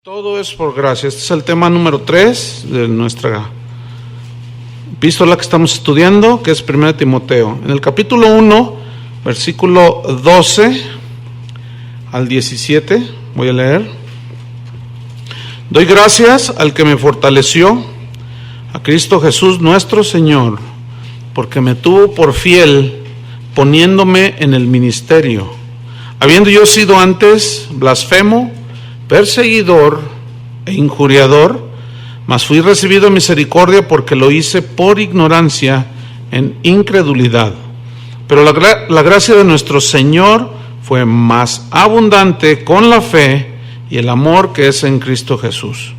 Todo es por gracia. Este es el tema número 3 de nuestra epístola que estamos estudiando, que es 1 Timoteo. En el capítulo 1, versículo 12 al 17, voy a leer. Doy gracias al que me fortaleció, a Cristo Jesús nuestro Señor, porque me tuvo por fiel, poniéndome en el ministerio, habiendo yo sido antes blasfemo, perseguidor e injuriador, mas fui recibido en misericordia porque lo hice por ignorancia, en incredulidad. Pero la gracia de nuestro Señor fue más abundante con la fe y el amor que es en Cristo Jesús.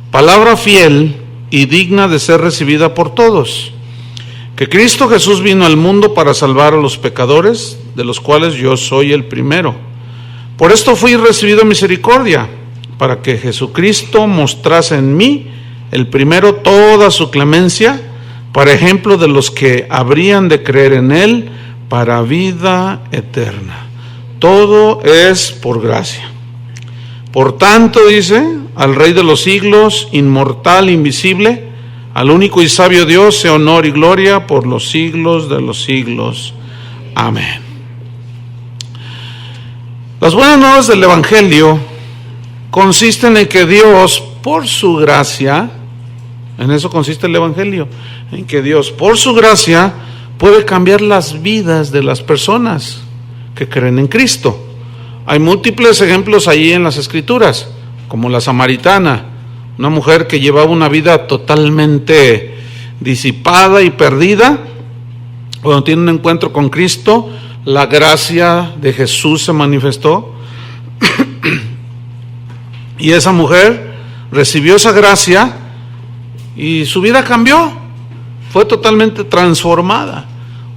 Palabra fiel y digna de ser recibida por todos, que Cristo Jesús vino al mundo para salvar a los pecadores, de los cuales yo soy el primero. Por esto fui recibido en misericordia, para que Jesucristo mostrase en mí, el primero, toda su clemencia, para ejemplo de los que habrían de creer en Él, para vida eterna. Todo es por gracia. Por tanto, dice, al Rey de los siglos, inmortal, invisible, al único y sabio Dios, sea honor y gloria por los siglos de los siglos. Amén. Las buenas nuevas del Evangelio consisten en que Dios, por su gracia, en eso consiste el Evangelio, en que Dios, por su gracia, puede cambiar las vidas de las personas que creen en Cristo. Hay múltiples ejemplos allí en las Escrituras, como la samaritana, una mujer que llevaba una vida totalmente disipada y perdida. Cuando tiene un encuentro con Cristo, la gracia de Jesús se manifestó y esa mujer recibió esa gracia y su vida cambió, fue totalmente transformada.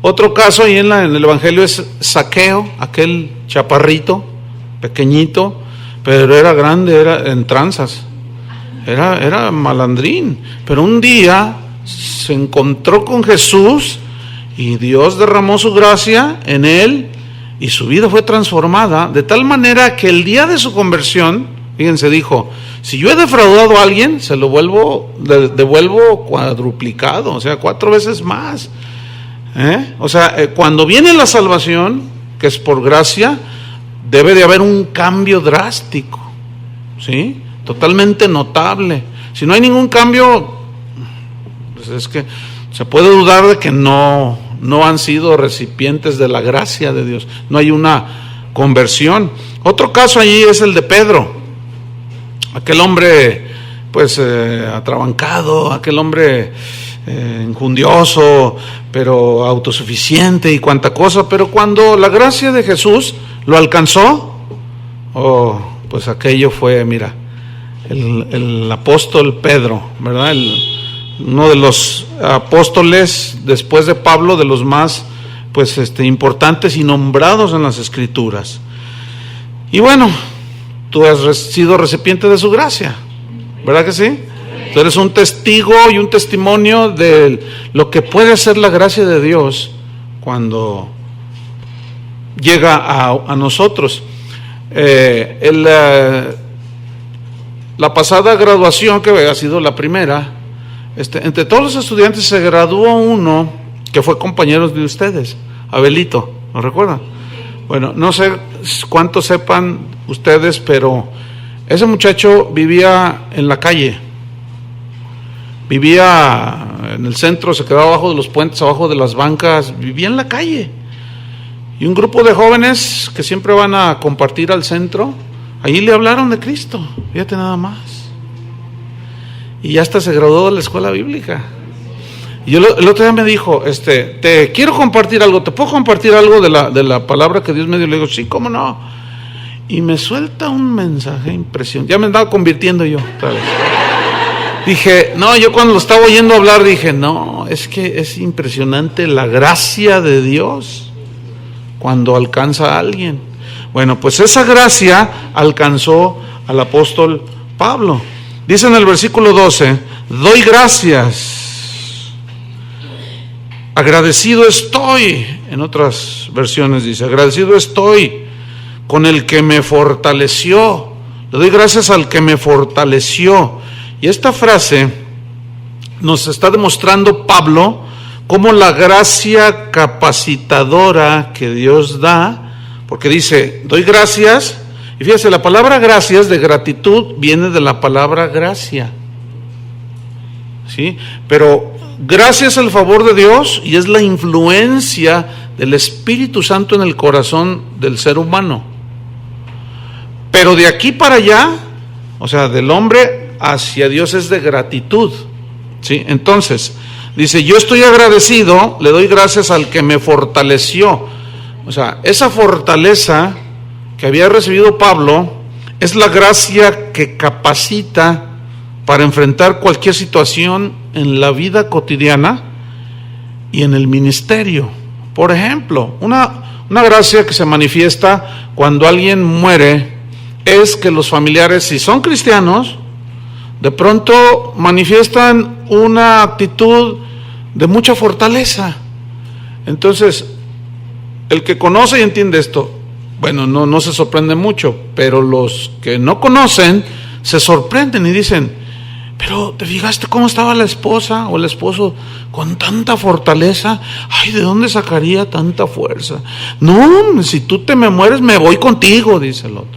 Otro caso ahí en el Evangelio es Zaqueo, aquel chaparrito, pequeñito, pero era grande, era en tranzas, era malandrín, pero un día se encontró con Jesús y Dios derramó su gracia en él y su vida fue transformada, de tal manera que el día de su conversión, fíjense, dijo: si yo he defraudado a alguien, se lo devuelvo cuadruplicado, o sea, 4 veces más. O sea, cuando viene la salvación, que es por gracia, debe de haber un cambio drástico, ¿sí? Totalmente notable. Si no hay ningún cambio, pues es que se puede dudar de que no han sido recipientes de la gracia de Dios. No hay una conversión. Otro caso allí es el de Pedro, aquel hombre pues atrabancado, aquel hombre injundioso, pero autosuficiente y cuanta cosa. Pero cuando la gracia de Jesús lo alcanzó, pues aquello fue, mira, el apóstol Pedro, ¿verdad? Uno de los apóstoles después de Pablo, de los más pues importantes y nombrados en las Escrituras. Y bueno, tú has sido recipiente de su gracia, ¿verdad que sí? Tú eres un testigo y un testimonio de lo que puede hacer la gracia de Dios cuando llega a nosotros. La pasada graduación, que ha sido la primera, entre todos los estudiantes se graduó uno que fue compañero de ustedes, Abelito, ¿lo recuerdan? Bueno, no sé cuántos sepan ustedes, pero ese muchacho vivía en la calle, vivía en el centro, se quedaba abajo de los puentes, abajo de las bancas, vivía en la calle. Y un grupo de jóvenes que siempre van a compartir al centro, allí le hablaron de Cristo, fíjate nada más. Y ya hasta se graduó de la escuela bíblica. Y el otro día me dijo, te quiero compartir algo, ¿te puedo compartir algo de la palabra que Dios me dio? Le digo, sí, ¿cómo no? Y me suelta un mensaje impresionante. Ya me andaba convirtiendo yo otra vez. Dije, no, yo cuando lo estaba oyendo hablar dije, no, es que es impresionante la gracia de Dios cuando alcanza a alguien. Bueno, pues esa gracia alcanzó al apóstol Pablo. Dice en el versículo 12, doy gracias, agradecido estoy, en otras versiones dice, agradecido estoy con el que me fortaleció, Le doy gracias al que me fortaleció. Y esta frase nos está demostrando Pablo cómo la gracia capacitadora que Dios da, porque dice, doy gracias, y fíjese, la palabra gracias de gratitud viene de la palabra gracia, ¿sí? Pero gracias es el favor de Dios y es la influencia del Espíritu Santo en el corazón del ser humano. Pero de aquí para allá, o sea, del hombre hacia Dios es de gratitud, ¿sí? Entonces, dice, yo estoy agradecido, le doy gracias al que me fortaleció. O sea, esa fortaleza que había recibido Pablo es la gracia que capacita para enfrentar cualquier situación en la vida cotidiana y en el ministerio. Por ejemplo, una gracia que se manifiesta cuando alguien muere es que los familiares, si son cristianos, de pronto manifiestan una actitud de mucha fortaleza. Entonces, el que conoce y entiende esto, bueno, no se sorprende mucho, pero los que no conocen se sorprenden y dicen, pero ¿te fijaste cómo estaba la esposa o el esposo con tanta fortaleza? Ay, ¿de dónde sacaría tanta fuerza? No, si tú te me mueres, me voy contigo, dice el otro.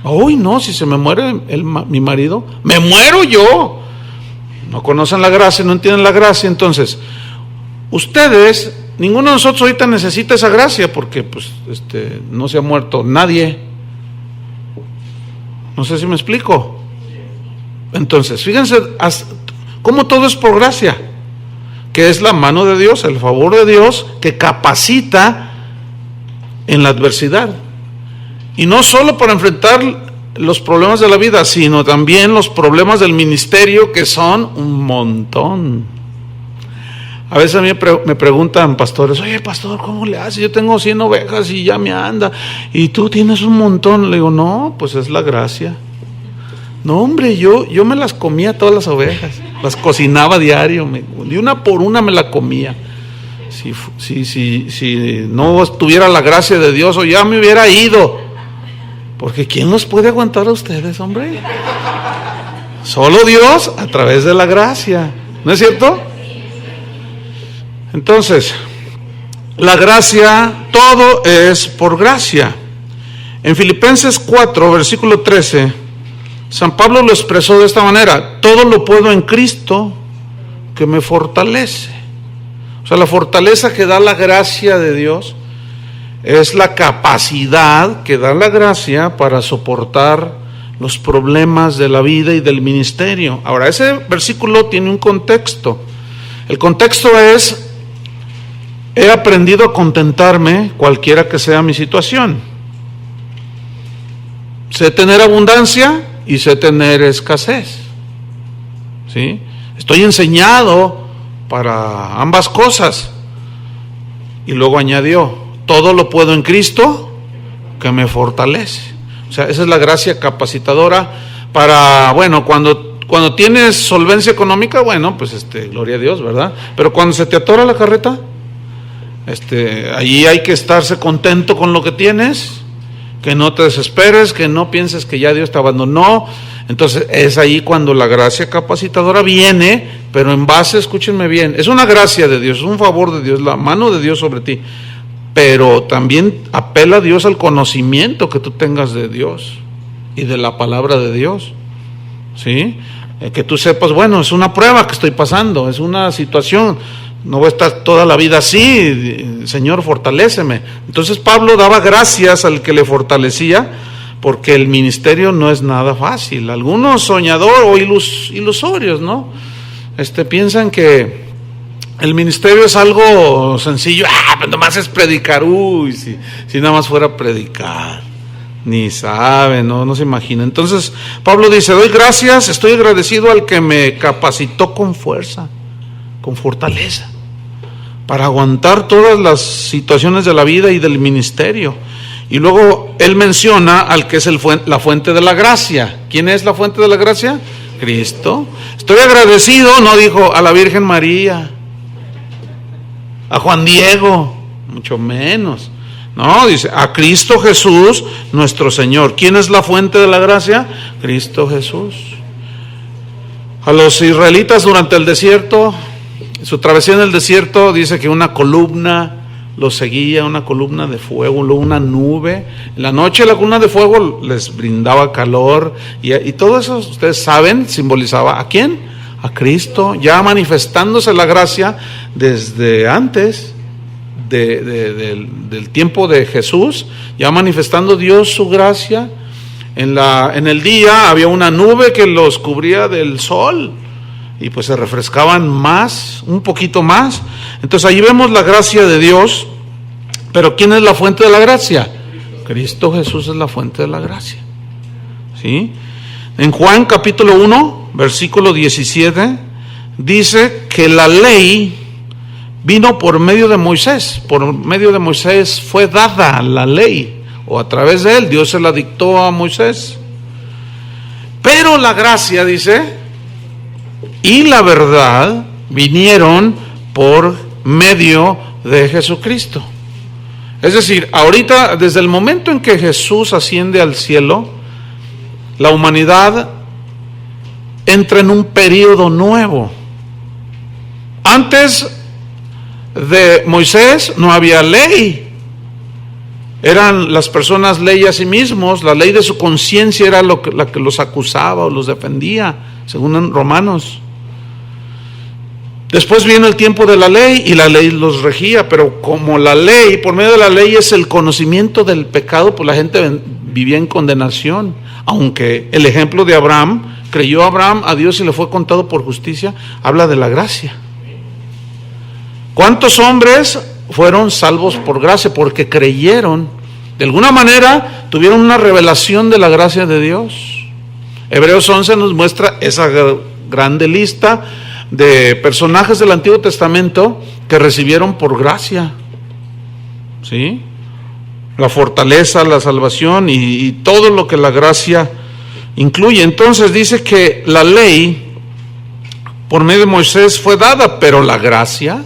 Uy, no, si se me muere mi marido, me muero yo. No conocen la gracia, no entienden la gracia. Entonces, ustedes, ninguno de nosotros ahorita necesita esa gracia porque pues no se ha muerto nadie. No sé si me explico. Entonces, fíjense cómo todo es por gracia, que es la mano de Dios, el favor de Dios que capacita en la adversidad. Y no solo para enfrentar los problemas de la vida, sino también los problemas del ministerio, que son un montón. A veces a mí me preguntan pastores, oye pastor, ¿cómo le haces? Yo tengo 100 ovejas y ya me anda, y tú tienes un montón. Le digo, no, pues es la gracia. No, hombre, yo me las comía todas las ovejas, las cocinaba diario, de una por una me la comía. Si no tuviera la gracia de Dios, o ya me hubiera ido. Porque ¿quién los puede aguantar a ustedes, hombre? Solo Dios a través de la gracia, ¿no es cierto? Entonces, la gracia, todo es por gracia. En Filipenses 4, versículo 13, San Pablo lo expresó de esta manera: todo lo puedo en Cristo que me fortalece. O sea, la fortaleza que da la gracia de Dios es la capacidad que da la gracia para soportar los problemas de la vida y del ministerio. Ahora, ese versículo tiene un contexto. El contexto es: he aprendido a contentarme cualquiera que sea mi situación. Sé tener abundancia y sé tener escasez, ¿sí? Estoy enseñado para ambas cosas. Y luego añadió: todo lo puedo en Cristo que me fortalece. O sea, esa es la gracia capacitadora para, bueno, cuando tienes solvencia económica, bueno, pues gloria a Dios, ¿verdad? Pero cuando se te atora la carreta, allí hay que estarse contento con lo que tienes, que no te desesperes, que no pienses que ya Dios te abandonó. Entonces es ahí cuando la gracia capacitadora viene, pero en base, escúchenme bien, es una gracia de Dios, es un favor de Dios, la mano de Dios sobre ti, pero también apela a Dios al conocimiento que tú tengas de Dios y de la palabra de Dios, ¿sí? Que tú sepas, bueno, es una prueba que estoy pasando, es una situación, no voy a estar toda la vida así, Señor, fortaléceme. Entonces Pablo daba gracias al que le fortalecía, porque el ministerio no es nada fácil. Algunos soñadores o ilusorios, ¿no? Piensan que el ministerio es algo sencillo, pues nomás es predicar, si nada más fuera predicar. Ni sabe, no se imagina. Entonces Pablo dice: doy gracias, estoy agradecido al que me capacitó con fuerza, con fortaleza, para aguantar todas las situaciones de la vida y del ministerio. Y luego él menciona al que es la fuente de la gracia. ¿Quién es la fuente de la gracia? Cristo. Estoy agradecido, no dijo a la Virgen María, a Juan Diego, mucho menos. No, dice, a Cristo Jesús nuestro Señor. ¿Quién es la fuente de la gracia? Cristo Jesús. A los israelitas durante el desierto, su travesía en el desierto, dice que una columna los seguía, una columna de fuego, luego una nube. En la noche la columna de fuego les brindaba calor y todo eso, ustedes saben, simbolizaba ¿a quién? A Cristo, ya manifestándose la gracia desde antes del tiempo de Jesús, ya manifestando Dios su gracia. En el día había una nube que los cubría del sol y pues se refrescaban más, un poquito más. Entonces allí vemos la gracia de Dios. Pero ¿quién es la fuente de la gracia? Cristo Jesús es la fuente de la gracia. ¿Sí? En Juan capítulo 1, versículo 17, dice que la ley vino por medio de Moisés. Por medio de Moisés fue dada la ley, o a través de él, Dios se la dictó a Moisés. Pero la gracia, dice, y la verdad vinieron por medio de Jesucristo. Es decir, ahorita, desde el momento en que Jesús asciende al cielo, la humanidad entra en un periodo nuevo. Antes de Moisés no había ley. Eran las personas ley a sí mismos, la ley de su conciencia era la que los acusaba o los defendía, según en Romanos. Después vino el tiempo de la ley y la ley los regía, pero como la ley, por medio de la ley es el conocimiento del pecado, pues la gente vivía en condenación. Aunque el ejemplo de Abraham, creyó Abraham a Dios y le fue contado por justicia, habla de la gracia. ¿Cuántos hombres fueron salvos por gracia? Porque creyeron, de alguna manera tuvieron una revelación de la gracia de Dios. Hebreos 11 nos muestra esa grande lista de personajes del Antiguo Testamento que recibieron por gracia, ¿sí? La fortaleza, la salvación y todo lo que la gracia incluye. Entonces dice que la ley por medio de Moisés fue dada, pero la gracia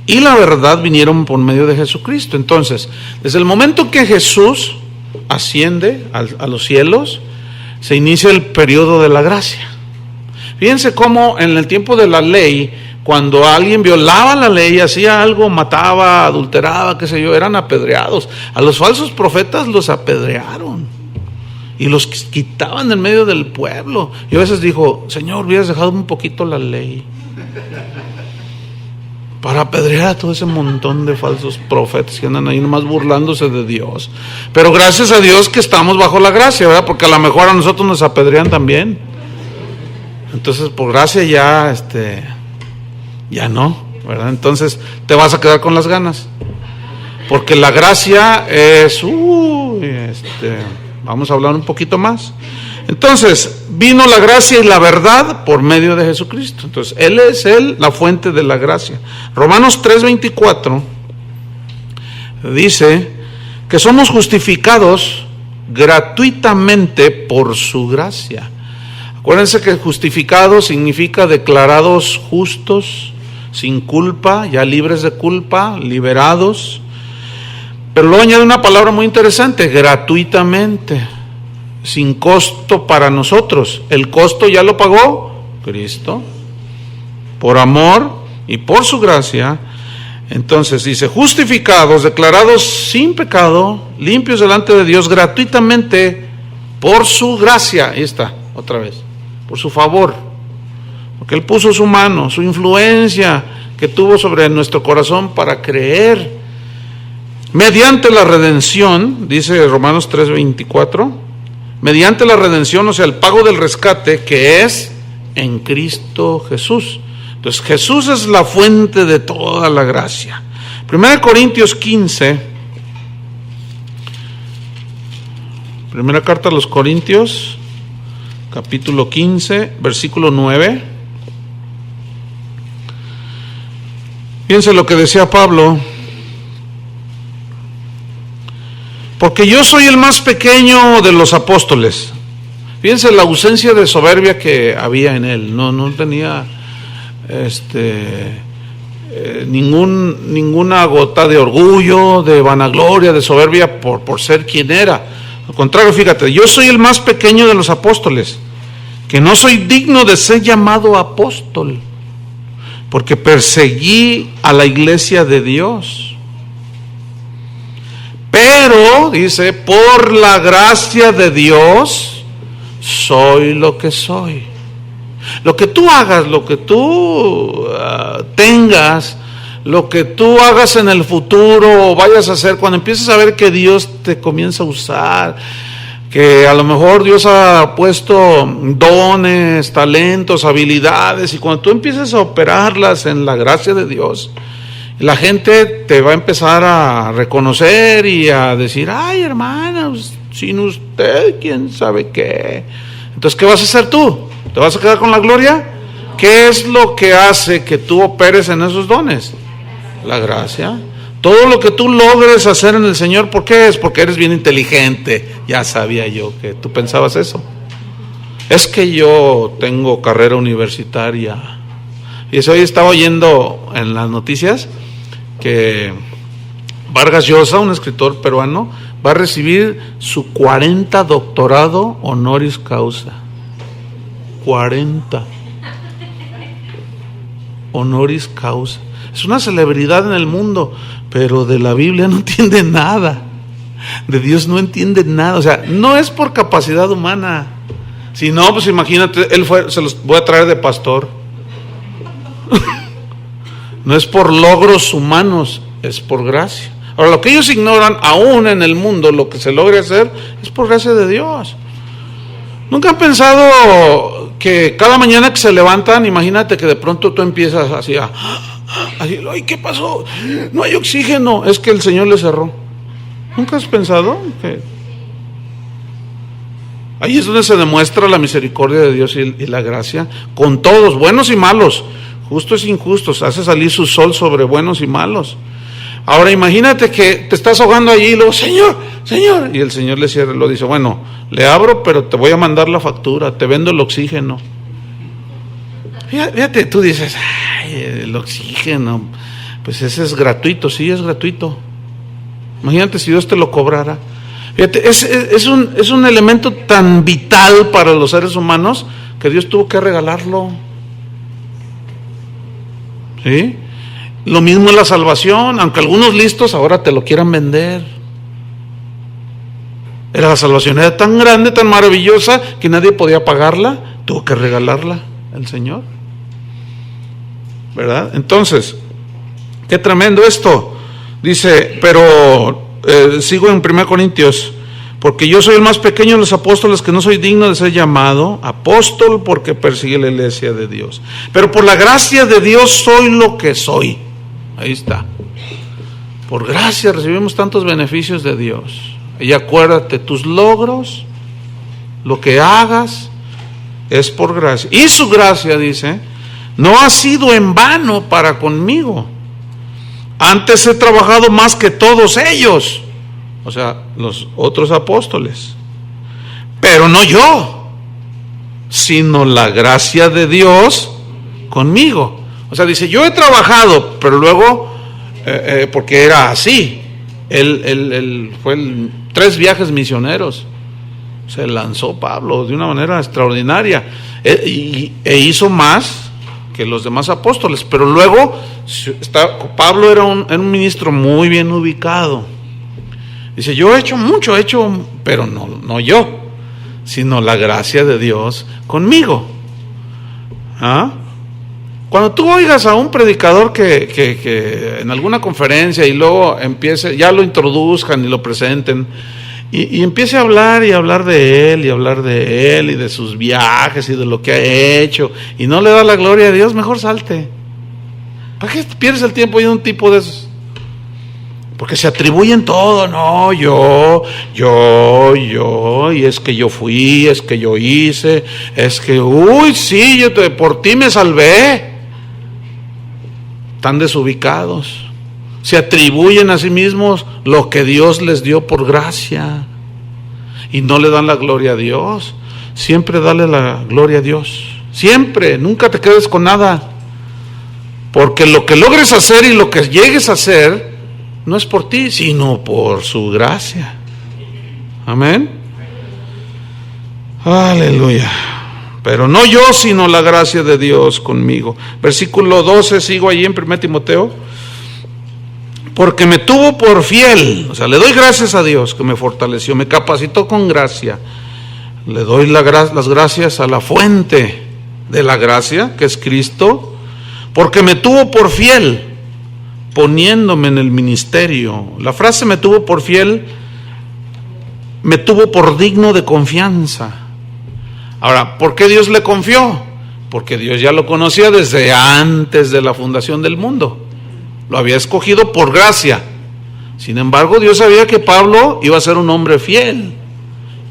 y la verdad vinieron por medio de Jesucristo. Entonces, desde el momento que Jesús asciende a los cielos, se inicia el periodo de la gracia. Fíjense cómo en el tiempo de la ley, cuando alguien violaba la ley, hacía algo, mataba, adulteraba, qué sé yo, eran apedreados. A los falsos profetas los apedrearon y los quitaban en medio del pueblo. Y a veces dijo, Señor, hubieras dejado un poquito la ley para apedrear a todo ese montón de falsos profetas que andan ahí nomás burlándose de Dios. Pero gracias a Dios que estamos bajo la gracia, ¿verdad? Porque a lo mejor a nosotros nos apedrean también. Entonces, por gracia ya no, ¿verdad? Entonces, te vas a quedar con las ganas. Porque la gracia es, vamos a hablar un poquito más. Entonces, vino la gracia y la verdad por medio de Jesucristo. Entonces, Él es la fuente de la gracia. Romanos 3:24 dice que somos justificados gratuitamente por su gracia. Acuérdense que justificados significa declarados justos, sin culpa, ya libres de culpa, liberados. Pero luego añade una palabra muy interesante, gratuitamente, sin costo para nosotros. El costo ya lo pagó Cristo, por amor y por su gracia. Entonces dice, justificados, declarados sin pecado, limpios delante de Dios gratuitamente por su gracia. Ahí está, otra vez. Por su favor, porque Él puso su mano, su influencia que tuvo sobre nuestro corazón para creer, mediante la redención, dice Romanos 3:24, mediante la redención, o sea, el pago del rescate que es en Cristo Jesús. Entonces Jesús es la fuente de toda la gracia. 1 Corintios 15, primera carta a los Corintios, capítulo 15, versículo 9. Fíjense lo que decía Pablo. Porque yo soy el más pequeño de los apóstoles. Fíjense la ausencia de soberbia que había en él. No tenía ninguna gota de orgullo, de vanagloria, de soberbia por ser quien era. Al contrario, fíjate, yo soy el más pequeño de los apóstoles, que no soy digno de ser llamado apóstol, porque perseguí a la iglesia de Dios. Pero, dice, por la gracia de Dios, soy lo que soy. Lo que tú hagas, lo que tú tengas, lo que tú hagas en el futuro o vayas a hacer, cuando empieces a ver que Dios te comienza a usar, que a lo mejor Dios ha puesto dones, talentos, habilidades, y cuando tú empieces a operarlas en la gracia de Dios, la gente te va a empezar a reconocer y a decir, ay, hermana, sin usted, quién sabe qué. Entonces, ¿qué vas a hacer tú? ¿Te vas a quedar con la gloria? ¿Qué es lo que hace que tú operes en esos dones? La gracia. Todo lo que tú logres hacer en el Señor, ¿por qué es? Porque eres bien inteligente. Ya sabía yo que tú pensabas eso. Es que yo tengo carrera universitaria. Y eso hoy estaba oyendo en las noticias que Vargas Llosa, un escritor peruano, va a recibir su 40 doctorado honoris causa. 40 honoris causa. Es una celebridad en el mundo, pero de la Biblia no entiende nada, de Dios no entiende nada. O sea, no es por capacidad humana. Si no, pues imagínate, se los voy a traer de pastor. No es por logros humanos, es por gracia. Ahora, lo que ellos ignoran, aún en el mundo, lo que se logre hacer, es por gracia de Dios. ¿Nunca han pensado que cada mañana que se levantan, imagínate que de pronto tú empiezas así, ay, ¿qué pasó? No hay oxígeno, es que el Señor le cerró. ¿Nunca has pensado que ahí es donde se demuestra la misericordia de Dios y la gracia con todos, buenos y malos, justos e injustos? Hace salir su sol sobre buenos y malos. Ahora imagínate que te estás ahogando allí y luego, Señor, y el Señor le cierra, lo dice, bueno, le abro, pero te voy a mandar la factura, te vendo el oxígeno. Fíjate, tú dices, ay, el oxígeno, pues ese es gratuito. Sí, es gratuito. Imagínate si Dios te lo cobrara. Fíjate, es un elemento tan vital para los seres humanos que Dios tuvo que regalarlo. ¿Sí? Lo mismo es la salvación, aunque algunos listos ahora te lo quieran vender. La salvación era tan grande, tan maravillosa, que nadie podía pagarla, tuvo que regalarla el Señor. ¿Verdad? Entonces, qué tremendo esto. Dice, pero sigo en 1 Corintios, porque yo soy el más pequeño de los apóstoles, que no soy digno de ser llamado apóstol, porque persigue la iglesia de Dios. Pero por la gracia de Dios soy lo que soy. Ahí está. Por gracia recibimos tantos beneficios de Dios. Y acuérdate, tus logros, lo que hagas, es por gracia. Y su gracia, dice, no ha sido en vano para conmigo. Antes he trabajado más que todos ellos, o sea, los otros apóstoles. Pero no yo, sino la gracia de Dios conmigo. O sea, dice, yo he trabajado, pero luego, porque era así. Él fue 3 viajes misioneros. Se lanzó Pablo de una manera extraordinaria. E hizo más que los demás apóstoles. Pero luego, Pablo era un ministro muy bien ubicado. Dice, yo he hecho mucho, pero no yo, sino la gracia de Dios conmigo. ¿Ah? Cuando tú oigas a un predicador que en alguna conferencia y luego empiece, ya lo introduzcan y lo presenten, y empiece a hablar y hablar de él y de sus viajes y de lo que ha hecho, y no le da la gloria a Dios, mejor salte. ¿Para qué pierdes el tiempo oyendo un tipo de esos? Porque se atribuyen todo, no, yo, y es que yo fui, es que yo hice, es que, sí, por ti me salvé. Están desubicados, se atribuyen a sí mismos lo que Dios les dio por gracia y no le dan la gloria a Dios. Siempre dale la gloria a Dios, siempre, nunca te quedes con nada. Porque lo que logres hacer y lo que llegues a hacer no es por ti, sino por su gracia. Amén. Aleluya. Pero no yo, sino la gracia de Dios conmigo. Versículo 12, sigo allí en 1 Timoteo. Porque me tuvo por fiel, o sea, le doy gracias a Dios que me fortaleció, me capacitó con gracia. Le doy las gracias a la fuente de la gracia, que es Cristo, porque me tuvo por fiel, poniéndome en el ministerio. La frase me tuvo por fiel, me tuvo por digno de confianza. Ahora, ¿por qué Dios le confió? Porque Dios ya lo conocía desde antes de la fundación del mundo. Lo había escogido por gracia. Sin embargo, Dios sabía que Pablo iba a ser un hombre fiel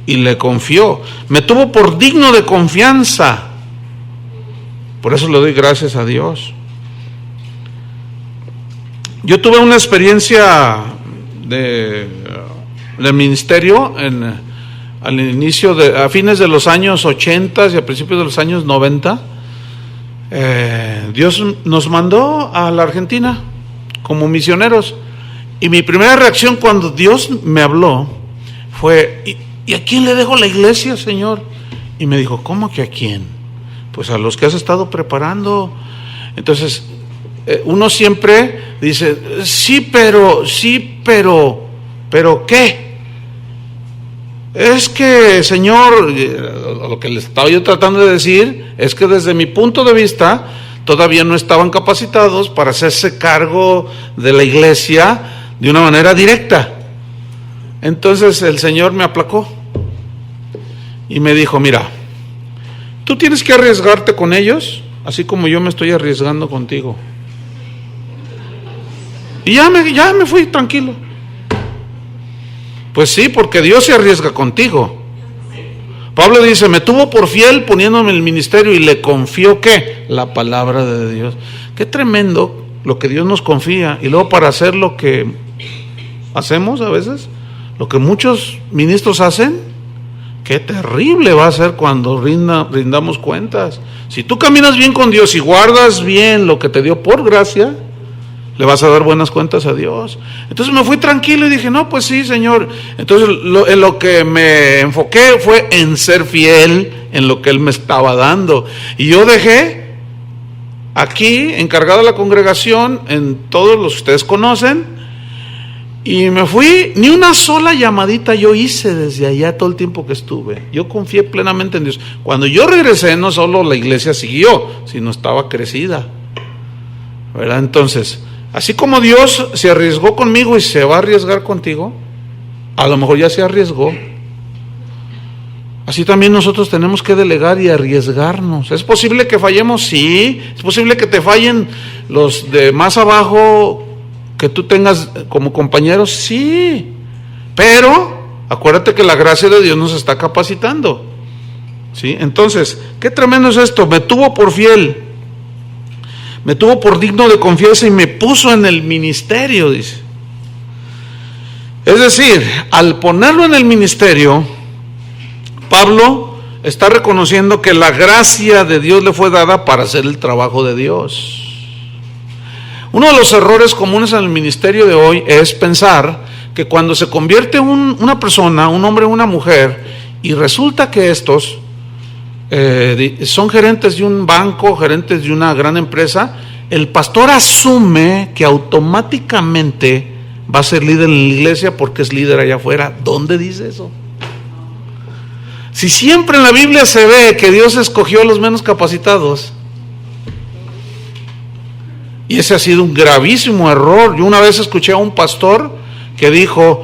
y le confió. Me tuvo por digno de confianza. Por eso le doy gracias a Dios. Yo tuve una experiencia del ministerio al inicio a fines de los años 80 y a principios de los años 90. Dios nos mandó a la Argentina como misioneros, y mi primera reacción cuando Dios me habló fue: ¿y a quién le dejo la iglesia, Señor? Y me dijo: ¿cómo que a quién? Pues a los que has estado preparando. Entonces uno siempre dice: pero ¿qué? Es que, Señor, lo que le estaba yo tratando de decir es que desde mi punto de vista todavía no estaban capacitados para hacerse cargo de la iglesia de una manera directa. Entonces el Señor me aplacó y me dijo: mira, tú tienes que arriesgarte con ellos, así como yo me estoy arriesgando contigo. Y ya me fui tranquilo. Pues sí, porque Dios se arriesga contigo. Pablo dice: me tuvo por fiel poniéndome en el ministerio y le confió, ¿qué? La palabra de Dios. Qué tremendo lo que Dios nos confía. Y luego, para hacer lo que hacemos a veces, lo que muchos ministros hacen, qué terrible va a ser cuando rindamos cuentas. Si tú caminas bien con Dios y guardas bien lo que te dio por gracia, le vas a dar buenas cuentas a Dios. Entonces me fui tranquilo y dije: no, pues sí, Señor. Entonces en lo que me enfoqué fue en ser fiel en lo que Él me estaba dando. Y yo dejé aquí encargada la congregación en todos los que ustedes conocen, y me fui. Ni una sola llamadita yo hice desde allá todo el tiempo que estuve. Yo confié plenamente en Dios. Cuando yo regresé, no solo la iglesia siguió, sino estaba crecida, ¿verdad? Entonces, así como Dios se arriesgó conmigo y se va a arriesgar contigo, a lo mejor ya se arriesgó, así también nosotros tenemos que delegar y arriesgarnos. ¿Es posible que fallemos? Sí. ¿Es posible que te fallen los de más abajo que tú tengas como compañeros? Sí. Pero acuérdate que la gracia de Dios nos está capacitando, ¿sí? Entonces, qué tremendo es esto. Me tuvo por fiel, me tuvo por digno de confianza y me puso en el ministerio, dice. Es decir, al ponerlo en el ministerio, Pablo está reconociendo que la gracia de Dios le fue dada para hacer el trabajo de Dios. Uno de los errores comunes en el ministerio de hoy es pensar que cuando se convierte una persona, un hombre o una mujer, y resulta que estos son gerentes de un banco, gerentes de una gran empresa, el pastor asume que automáticamente va a ser líder en la iglesia porque es líder allá afuera. ¿Dónde dice eso? Si siempre en la Biblia se ve que Dios escogió a los menos capacitados. Y ese ha sido un gravísimo error. Yo una vez escuché a un pastor que dijo: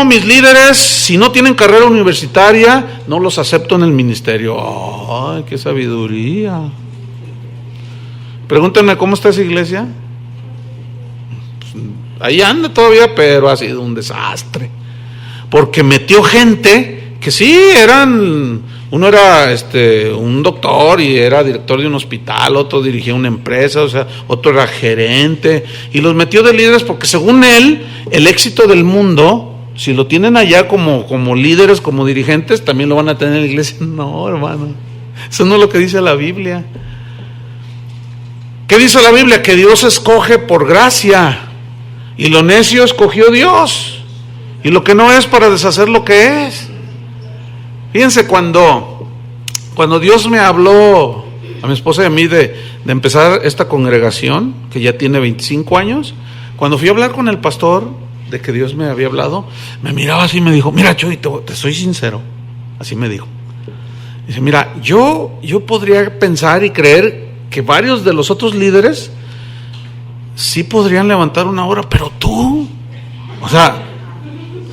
mis líderes, si no tienen carrera universitaria, no los acepto en el ministerio. ¡Ay, qué sabiduría! Pregúntenme cómo está esa iglesia. Pues, ahí anda todavía, pero ha sido un desastre. Porque metió gente que sí uno era un doctor y era director de un hospital, otro dirigía una empresa, o sea, otro era gerente, y los metió de líderes porque según él, el éxito del mundo, si lo tienen allá como líderes, como dirigentes, también lo van a tener en la iglesia. No, hermano, eso no es lo que dice la Biblia. ¿Qué dice la Biblia? Que Dios escoge por gracia, y lo necio escogió Dios, y lo que no es para deshacer lo que es. Fíjense, cuando Dios me habló a mi esposa y a mí de empezar esta congregación, que ya tiene 25 años, cuando fui a hablar con el pastor de que Dios me había hablado, me miraba así y me dijo: mira, Chuy, te soy sincero. Así me dijo. Dice: mira, yo podría pensar y creer que varios de los otros líderes sí podrían levantar una hora, pero tú, o sea,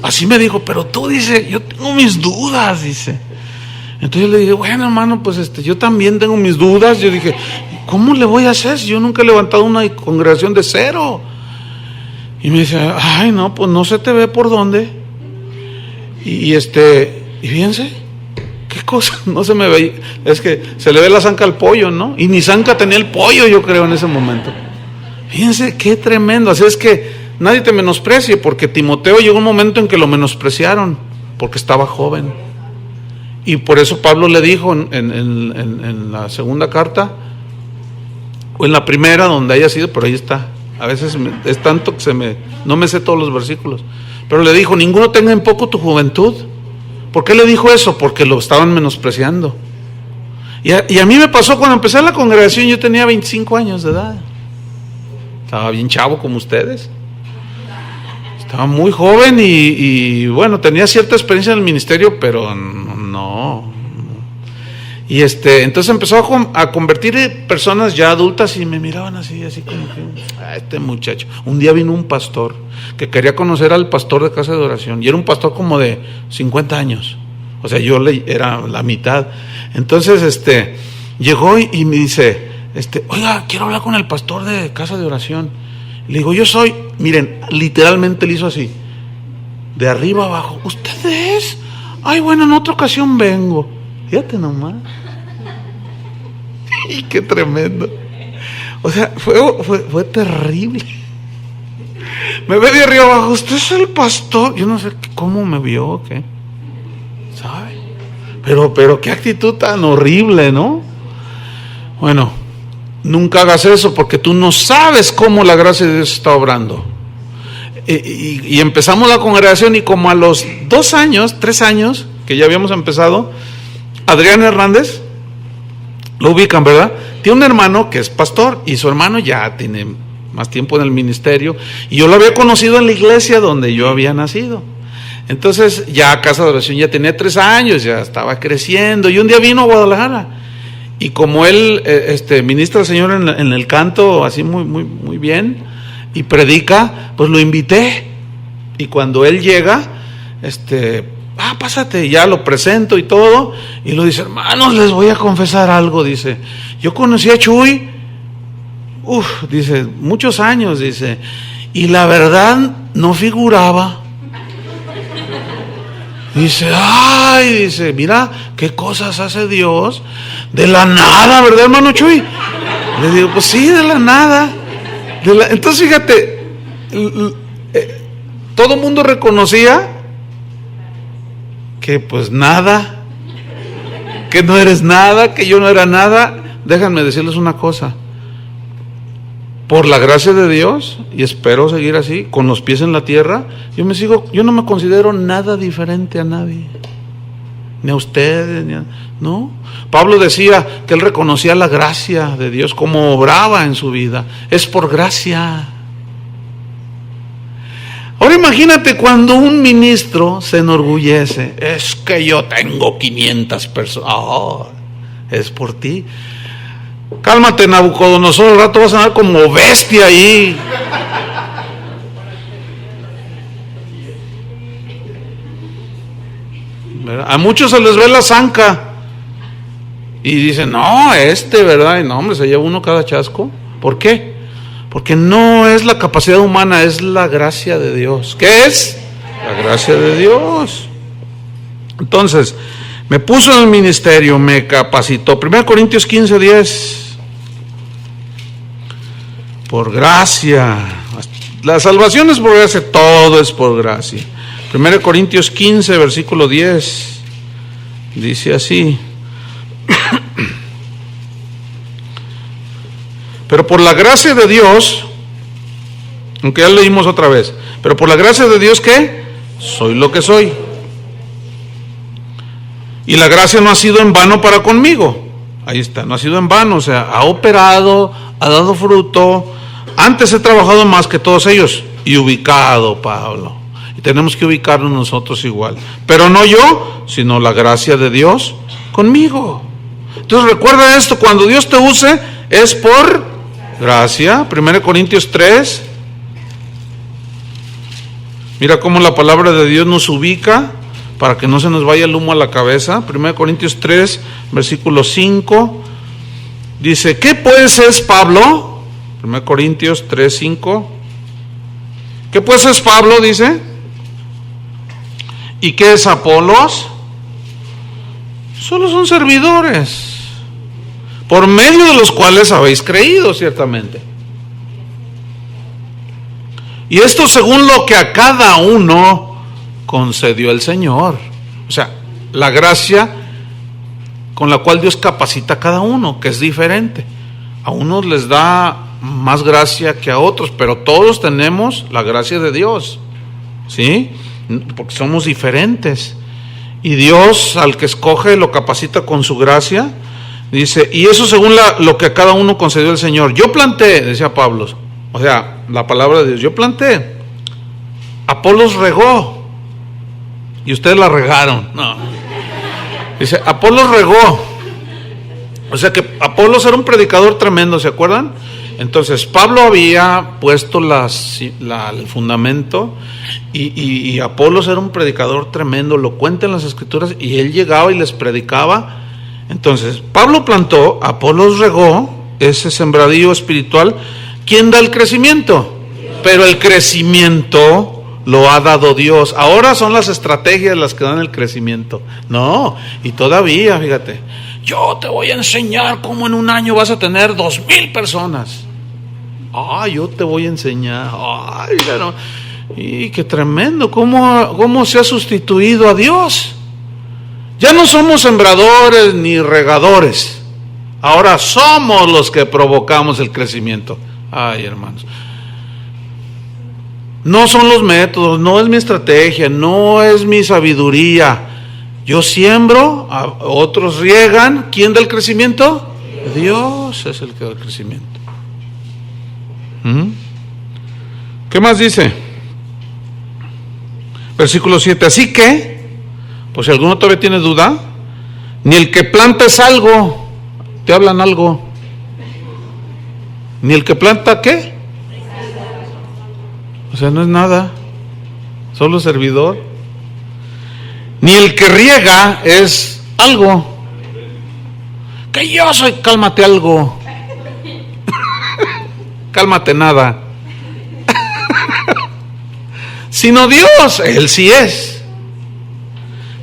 así me dijo, pero tú, dice, yo tengo mis dudas, dice. Entonces yo le dije: bueno, hermano, pues yo también tengo mis dudas. Yo dije: ¿cómo le voy a hacer si yo nunca he levantado una congregación de cero? Y me dice: ay, no, pues no se te ve por dónde. Y fíjense, qué cosa, no se me veía. Es que se le ve la zanca al pollo, ¿no? Y ni zanca tenía el pollo, yo creo, en ese momento. Fíjense qué tremendo. Así es que nadie te menosprecie, porque Timoteo llegó un momento en que lo menospreciaron, porque estaba joven. Y por eso Pablo le dijo en la segunda carta, o en la primera, donde haya sido, pero ahí está. A veces es tanto que no me sé todos los versículos. Pero le dijo: ninguno tenga en poco tu juventud. ¿Por qué le dijo eso? Porque lo estaban menospreciando. Y a mí me pasó cuando empecé la congregación. Yo tenía 25 años de edad. Estaba bien chavo como ustedes. Estaba muy joven y bueno, tenía cierta experiencia en el ministerio, pero no. Y entonces empezó a convertir personas ya adultas y me miraban así como que: este muchacho. Un día vino un pastor que quería conocer al pastor de casa de oración, y era un pastor como de 50 años. O sea, yo era la mitad. Entonces llegó y me dice: oiga, quiero hablar con el pastor de casa de oración. Le digo: yo soy. Miren, literalmente le hizo así, de arriba abajo: ¿usted es? Ay, bueno, en otra ocasión vengo. Fíjate nomás. Y qué tremendo. O sea, fue terrible. Me ve de arriba abajo: ¿usted es el pastor? Yo no sé cómo me vio o qué, ¿sabe? Pero qué actitud tan horrible, ¿no? Bueno, nunca hagas eso, porque tú no sabes cómo la gracia de Dios está obrando. Y empezamos la congregación, y como a los 2 años, 3 años que ya habíamos empezado, Adrián Hernández, lo ubican, ¿verdad? Tiene un hermano que es pastor, y su hermano ya tiene más tiempo en el ministerio, y yo lo había conocido en la iglesia donde yo había nacido. Entonces ya Casa de Oración ya tenía 3 años, ya estaba creciendo, y un día vino a Guadalajara, y como él ministra al Señor en el canto así muy, muy, muy bien, y predica, pues lo invité. Y cuando él llega, pásate, ya lo presento y todo, y lo dice: hermanos, les voy a confesar algo. Dice: yo conocí a Chuy, dice, muchos años, dice, y la verdad no figuraba. Dice: ay, dice, mira qué cosas hace Dios de la nada, ¿verdad, hermano Chuy? Le digo: pues sí, de la nada. Entonces fíjate, todo el mundo reconocía que pues nada, que no eres nada, que yo no era nada. Déjenme decirles una cosa: por la gracia de Dios, y espero seguir así, con los pies en la tierra, yo no me considero nada diferente a nadie, ni a ustedes, ¿no? Pablo decía que él reconocía la gracia de Dios, como obraba en su vida. Es por gracia. Ahora imagínate cuando un ministro se enorgullece: es que yo tengo 500 personas. Es por ti. Cálmate, Nabucodonosor, al rato vas a andar como bestia ahí. ¿Verdad? A muchos se les ve la zanca y dicen: no, ¿verdad? Y no, hombre, se lleva uno cada chasco. ¿Por qué? Porque no es la capacidad humana, es la gracia de Dios. ¿Qué es? La gracia de Dios. Entonces, me puso en el ministerio, me capacitó. 1 Corintios 15:10. Por gracia. La salvación es por gracia, todo es por gracia. 1 Corintios 15, versículo 10. Dice así: Pero por la gracia de Dios, aunque ya leímos otra vez, pero por la gracia de Dios, ¿qué? Soy lo que soy. Y la gracia no ha sido en vano para conmigo. Ahí está, no ha sido en vano, o sea, ha operado, ha dado fruto. Antes he trabajado más que todos ellos y ubicado, Pablo. Y tenemos que ubicarnos nosotros igual. Pero no yo, sino la gracia de Dios conmigo. Entonces recuerda esto, cuando Dios te use es por gracia. 1 Corintios 3. Mira cómo la palabra de Dios nos ubica para que no se nos vaya el humo a la cabeza. 1 Corintios 3, versículo 5. Dice, ¿qué pues es Pablo? 1 Corintios 3, 5. ¿Qué pues es Pablo? Dice. ¿Y qué es Apolos? Solo son servidores, por medio de los cuales habéis creído, ciertamente. Y esto según lo que a cada uno concedió el Señor. O sea, la gracia con la cual Dios capacita a cada uno, que es diferente. A unos les da más gracia que a otros, pero todos tenemos la gracia de Dios, ¿sí? Porque somos diferentes. Y Dios al que escoge lo capacita con su gracia. Dice, y eso según lo que a cada uno concedió el Señor. Yo planté, decía Pablo, o sea, la palabra de Dios, yo planté. Apolos regó. Y ustedes la regaron. No. Dice, Apolos regó. O sea que Apolos era un predicador tremendo, ¿se acuerdan? Entonces Pablo había puesto el fundamento y Apolos era un predicador tremendo, lo cuenta en las Escrituras, y él llegaba y les predicaba. Entonces Pablo plantó, Apolos regó, ese sembradío espiritual. ¿Quién da el crecimiento? Pero el crecimiento lo ha dado Dios. Ahora son las estrategias las que dan el crecimiento. No, y todavía, fíjate, yo te voy a enseñar cómo en un año vas a tener 2,000 personas. Yo te voy a enseñar. Mira, no. Y qué tremendo, cómo se ha sustituido a Dios. Ya no somos sembradores ni regadores. Ahora somos los que provocamos el crecimiento. Hermanos. No son los métodos, no es mi estrategia, no es mi sabiduría. Yo siembro, otros riegan. ¿Quién da el crecimiento? Dios es el que da el crecimiento. ¿Qué más dice? Versículo 7. Así que, pues si alguno todavía tiene duda, ni el que planta es algo. ¿Te hablan algo? Ni el que planta, ¿qué? O sea, no es nada, solo servidor. Ni el que riega es algo. Que yo soy, cálmate algo. Cálmate nada. Sino Dios, Él sí es,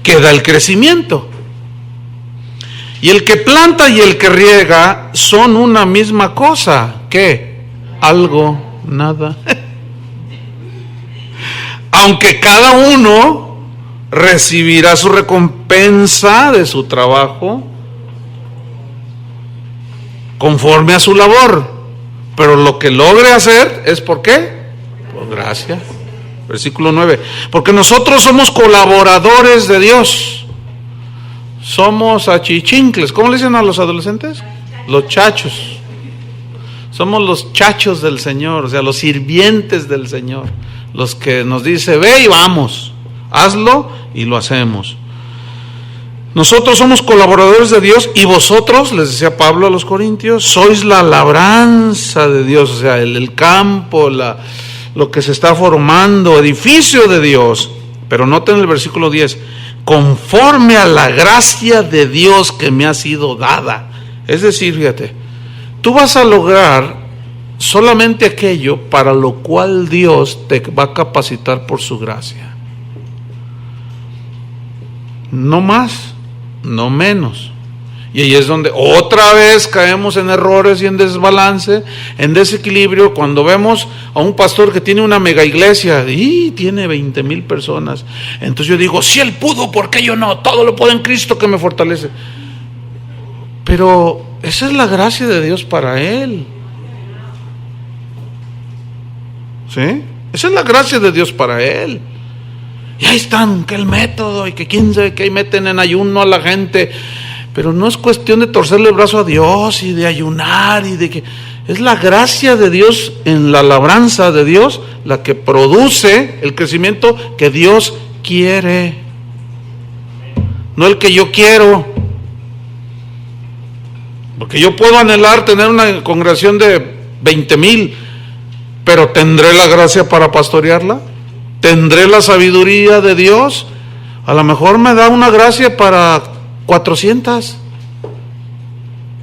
que da el crecimiento. Y el que planta y el que riega son una misma cosa. ¿Qué? Algo, nada. Aunque cada uno recibirá su recompensa de su trabajo conforme a su labor. Pero lo que logre hacer es ¿por qué? Por gracia. Versículo 9. Porque nosotros somos colaboradores de Dios. Somos achichincles. ¿Cómo le dicen a los adolescentes? Los chachos. Somos los chachos del Señor, o sea, los sirvientes del Señor. Los que nos dice, ve y vamos, hazlo y lo hacemos. Nosotros somos colaboradores de Dios y vosotros, les decía Pablo a los Corintios, sois la labranza de Dios, o sea, el campo, lo que se está formando, edificio de Dios. Pero noten el versículo 10, conforme a la gracia de Dios que me ha sido dada. Es decir, fíjate, tú vas a lograr solamente aquello para lo cual Dios te va a capacitar por su gracia. No más, no menos. Y ahí es donde otra vez caemos en errores y en desbalance, en desequilibrio, cuando vemos a un pastor que tiene una mega iglesia y tiene 20,000 personas. Entonces yo digo, si él pudo, ¿por qué yo no? Todo lo puedo en Cristo que me fortalece. Pero esa es la gracia de Dios para él. ¿Sí? Esa es la gracia de Dios para él. Y ahí están, que el método, y que quién sabe que ahí meten en ayuno a la gente. Pero no es cuestión de torcerle el brazo a Dios y de ayunar y de que... Es la gracia de Dios en la labranza de Dios la que produce el crecimiento que Dios quiere. No el que yo quiero. Porque yo puedo anhelar tener una congregación de 20,000, pero ¿tendré la gracia para pastorearla? ¿Tendré la sabiduría de Dios? A lo mejor me da una gracia para 400.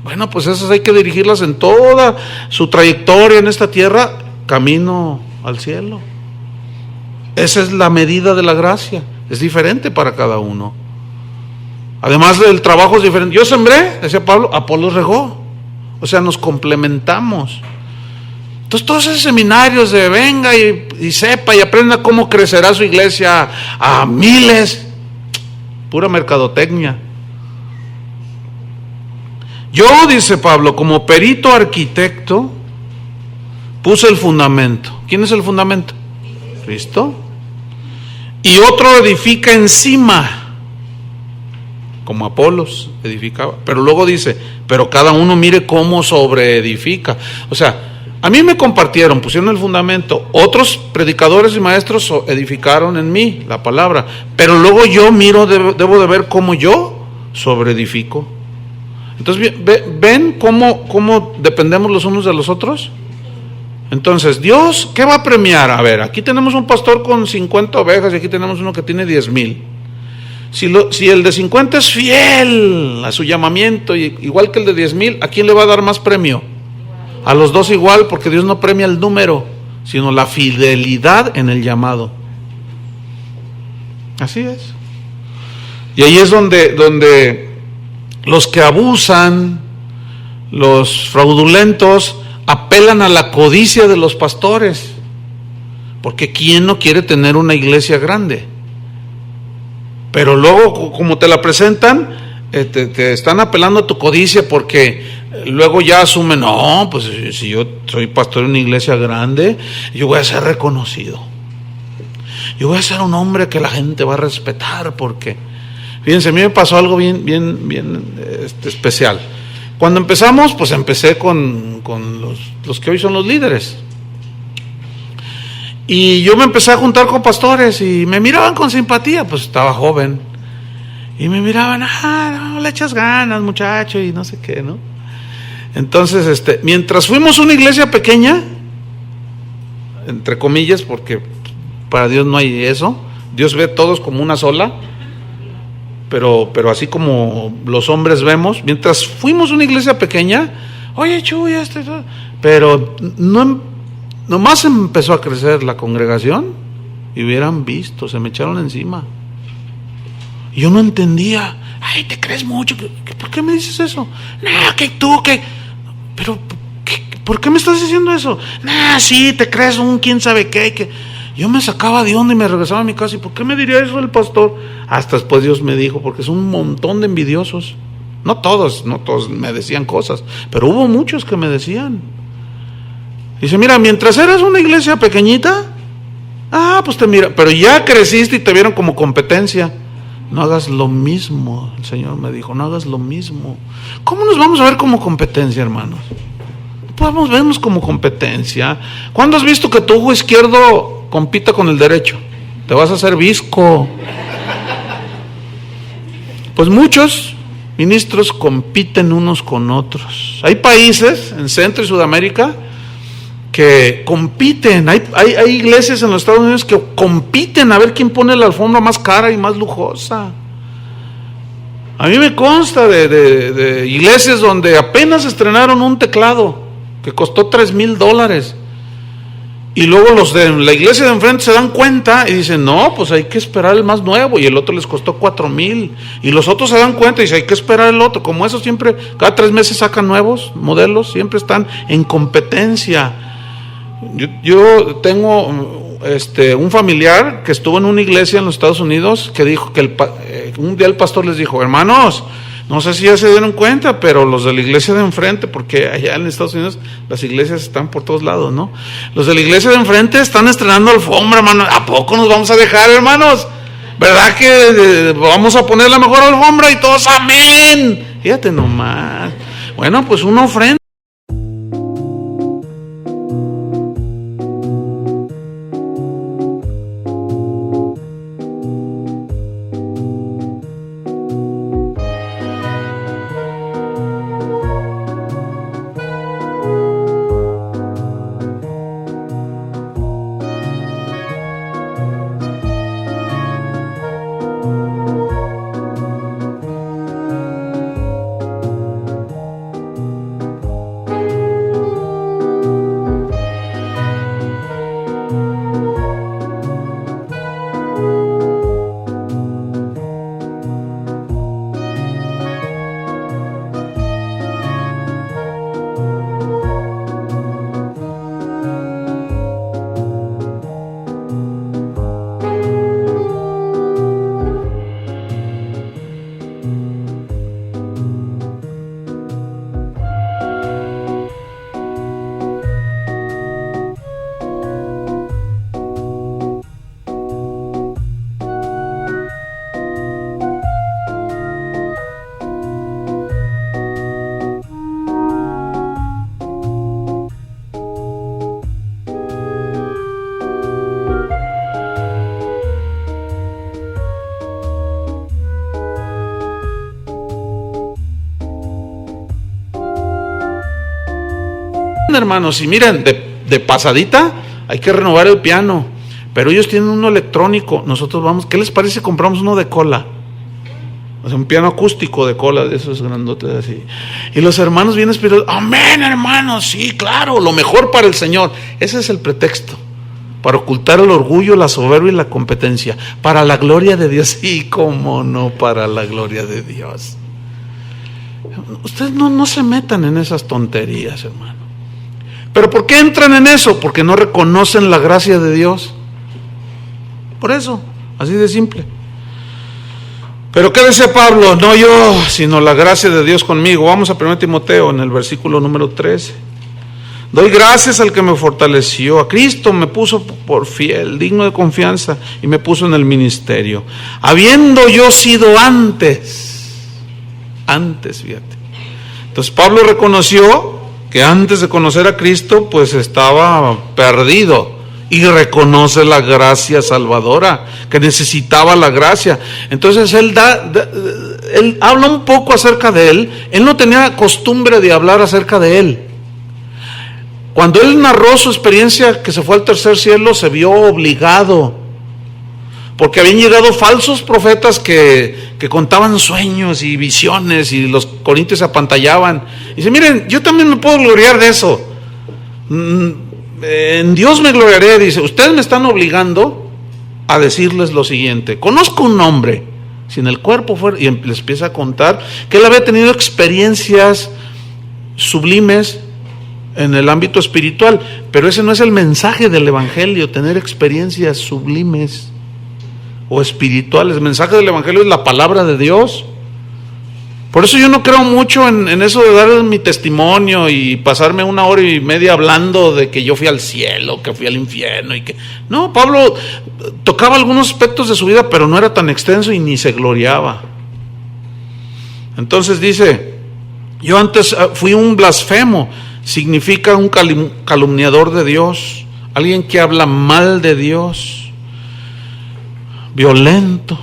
Bueno, pues esas hay que dirigirlas en toda su trayectoria en esta tierra, camino al cielo. Esa es la medida de la gracia. Es diferente para cada uno. Además del trabajo es diferente. Yo sembré, decía Pablo, Apolos regó. O sea, nos complementamos. Entonces todos esos seminarios de venga y sepa y aprenda cómo crecerá su iglesia a miles, pura mercadotecnia. Yo, dice Pablo, como perito arquitecto, puse el fundamento. ¿Quién es el fundamento? Cristo. Y otro edifica encima, como Apolos edificaba. Pero luego dice, pero cada uno mire cómo sobreedifica. O sea, a mí me compartieron, pusieron el fundamento. Otros predicadores y maestros edificaron en mí la palabra. Pero luego yo miro, debo de ver cómo yo sobreedifico. Entonces, ¿ven cómo dependemos los unos de los otros? Entonces, Dios, ¿qué va a premiar? A ver, aquí tenemos un pastor con 50 ovejas y aquí tenemos uno que tiene 10,000. Si el de 50 es fiel a su llamamiento, igual que el de 10,000, ¿a quién le va a dar más premio? A los dos igual, porque Dios no premia el número, sino la fidelidad en el llamado. Así es. Y ahí es donde los que abusan, los fraudulentos, apelan a la codicia de los pastores. Porque ¿quién no quiere tener una iglesia grande? Pero luego, como te la presentan, te están apelando a tu codicia, porque luego ya asumen, no, pues si yo soy pastor de una iglesia grande, yo voy a ser reconocido. Yo voy a ser un hombre que la gente va a respetar, porque... Fíjense, a mí me pasó algo bien especial. Cuando empezamos, pues empecé con los que hoy son los líderes. Y yo me empecé a juntar con pastores y me miraban con simpatía, pues estaba joven. Y me miraban, no le echas ganas, muchacho, y no sé qué, ¿no? Entonces, mientras fuimos una iglesia pequeña, entre comillas, porque para Dios no hay eso, Dios ve todos como una sola. Pero así como los hombres vemos, mientras fuimos una iglesia pequeña, oye, Chuy, pero nomás empezó a crecer la congregación y hubieran visto, se me echaron encima. Y yo no entendía. Ay, te crees mucho. ¿Por qué me dices eso? No, que tú, que... Pero, ¿por qué me estás diciendo eso? No, sí, te crees un quién sabe qué, que... Yo me sacaba de onda y me regresaba a mi casa. ¿Y por qué me diría eso el pastor? Hasta después Dios me dijo, porque es un montón de envidiosos. No todos me decían cosas, pero hubo muchos que me decían. Dice, mira, mientras eras una iglesia pequeñita, pues te mira, pero ya creciste y te vieron como competencia. No hagas lo mismo, el Señor me dijo, no hagas lo mismo. ¿Cómo nos vamos a ver como competencia, hermanos? Podemos vernos como competencia. ¿Cuándo has visto que tu ojo izquierdo compita con el derecho? Te vas a hacer visco. Pues muchos ministros compiten unos con otros. Hay países en Centro y Sudamérica que compiten. Hay iglesias en los Estados Unidos que compiten a ver quién pone la alfombra más cara y más lujosa. A mí me consta de iglesias donde apenas estrenaron un teclado que costó $3,000. Y luego los de la iglesia de enfrente se dan cuenta y dicen, no, pues hay que esperar el más nuevo, y el otro les costó 4,000. Y los otros se dan cuenta y dicen, hay que esperar el otro. Como eso siempre, cada 3 meses sacan nuevos modelos, siempre están en competencia. Yo tengo un familiar que estuvo en una iglesia en los Estados Unidos que dijo que un día el pastor les dijo, hermanos, No sé si ya se dieron cuenta, pero los de la iglesia de enfrente, porque allá en Estados Unidos las iglesias están por todos lados, ¿no? Los de la iglesia de enfrente están estrenando alfombra, hermano. ¿A poco nos vamos a dejar, hermanos? ¿Verdad que vamos a poner la mejor alfombra? Y todos, amén. Fíjate nomás. Bueno, pues una ofrenda. Hermanos, y miren, de pasadita hay que renovar el piano, pero ellos tienen uno electrónico, nosotros vamos, ¿qué les parece si compramos uno de cola? O sea, un piano acústico de cola, de esos grandotes así. Y los hermanos bien espirituales, amén, hermanos, sí, claro, lo mejor para el Señor. Ese es el pretexto, para ocultar el orgullo, la soberbia y la competencia, para la gloria de Dios. Sí, cómo no, para la gloria de Dios. Ustedes no se metan en esas tonterías, hermano. ¿Pero por qué entran en eso? Porque no reconocen la gracia de Dios. Por eso, así de simple. Pero ¿qué decía Pablo? No yo, sino la gracia de Dios conmigo. Vamos a 1 Timoteo en el versículo número 13. Doy gracias al que me fortaleció. A Cristo me puso por fiel, digno de confianza, y me puso en el ministerio. Habiendo yo sido antes, fíjate. Entonces Pablo reconoció que antes de conocer a Cristo, pues estaba perdido, y reconoce la gracia salvadora, que necesitaba la gracia. Entonces él habla un poco acerca de él. Él no tenía costumbre de hablar acerca de él. Cuando él narró su experiencia que se fue al tercer cielo, se vio obligado, porque habían llegado falsos profetas que contaban sueños y visiones, y los corintios se apantallaban. Y dice, miren, yo también me puedo gloriar de eso. En Dios me gloriaré. Dice, ustedes me están obligando a decirles lo siguiente. Conozco un hombre, si en el cuerpo fuera, y les empieza a contar que él había tenido experiencias sublimes en el ámbito espiritual, pero ese no es el mensaje del evangelio, tener experiencias sublimes o espirituales. El mensaje del evangelio es la palabra de Dios. Por eso yo no creo mucho en eso de dar mi testimonio y pasarme 1 hora y media hablando de que yo fui al cielo, que fui al infierno y que... No, Pablo tocaba algunos aspectos de su vida, pero no era tan extenso y ni se gloriaba. Entonces dice, yo antes fui un blasfemo, significa un calumniador de Dios, alguien que habla mal de Dios, violento,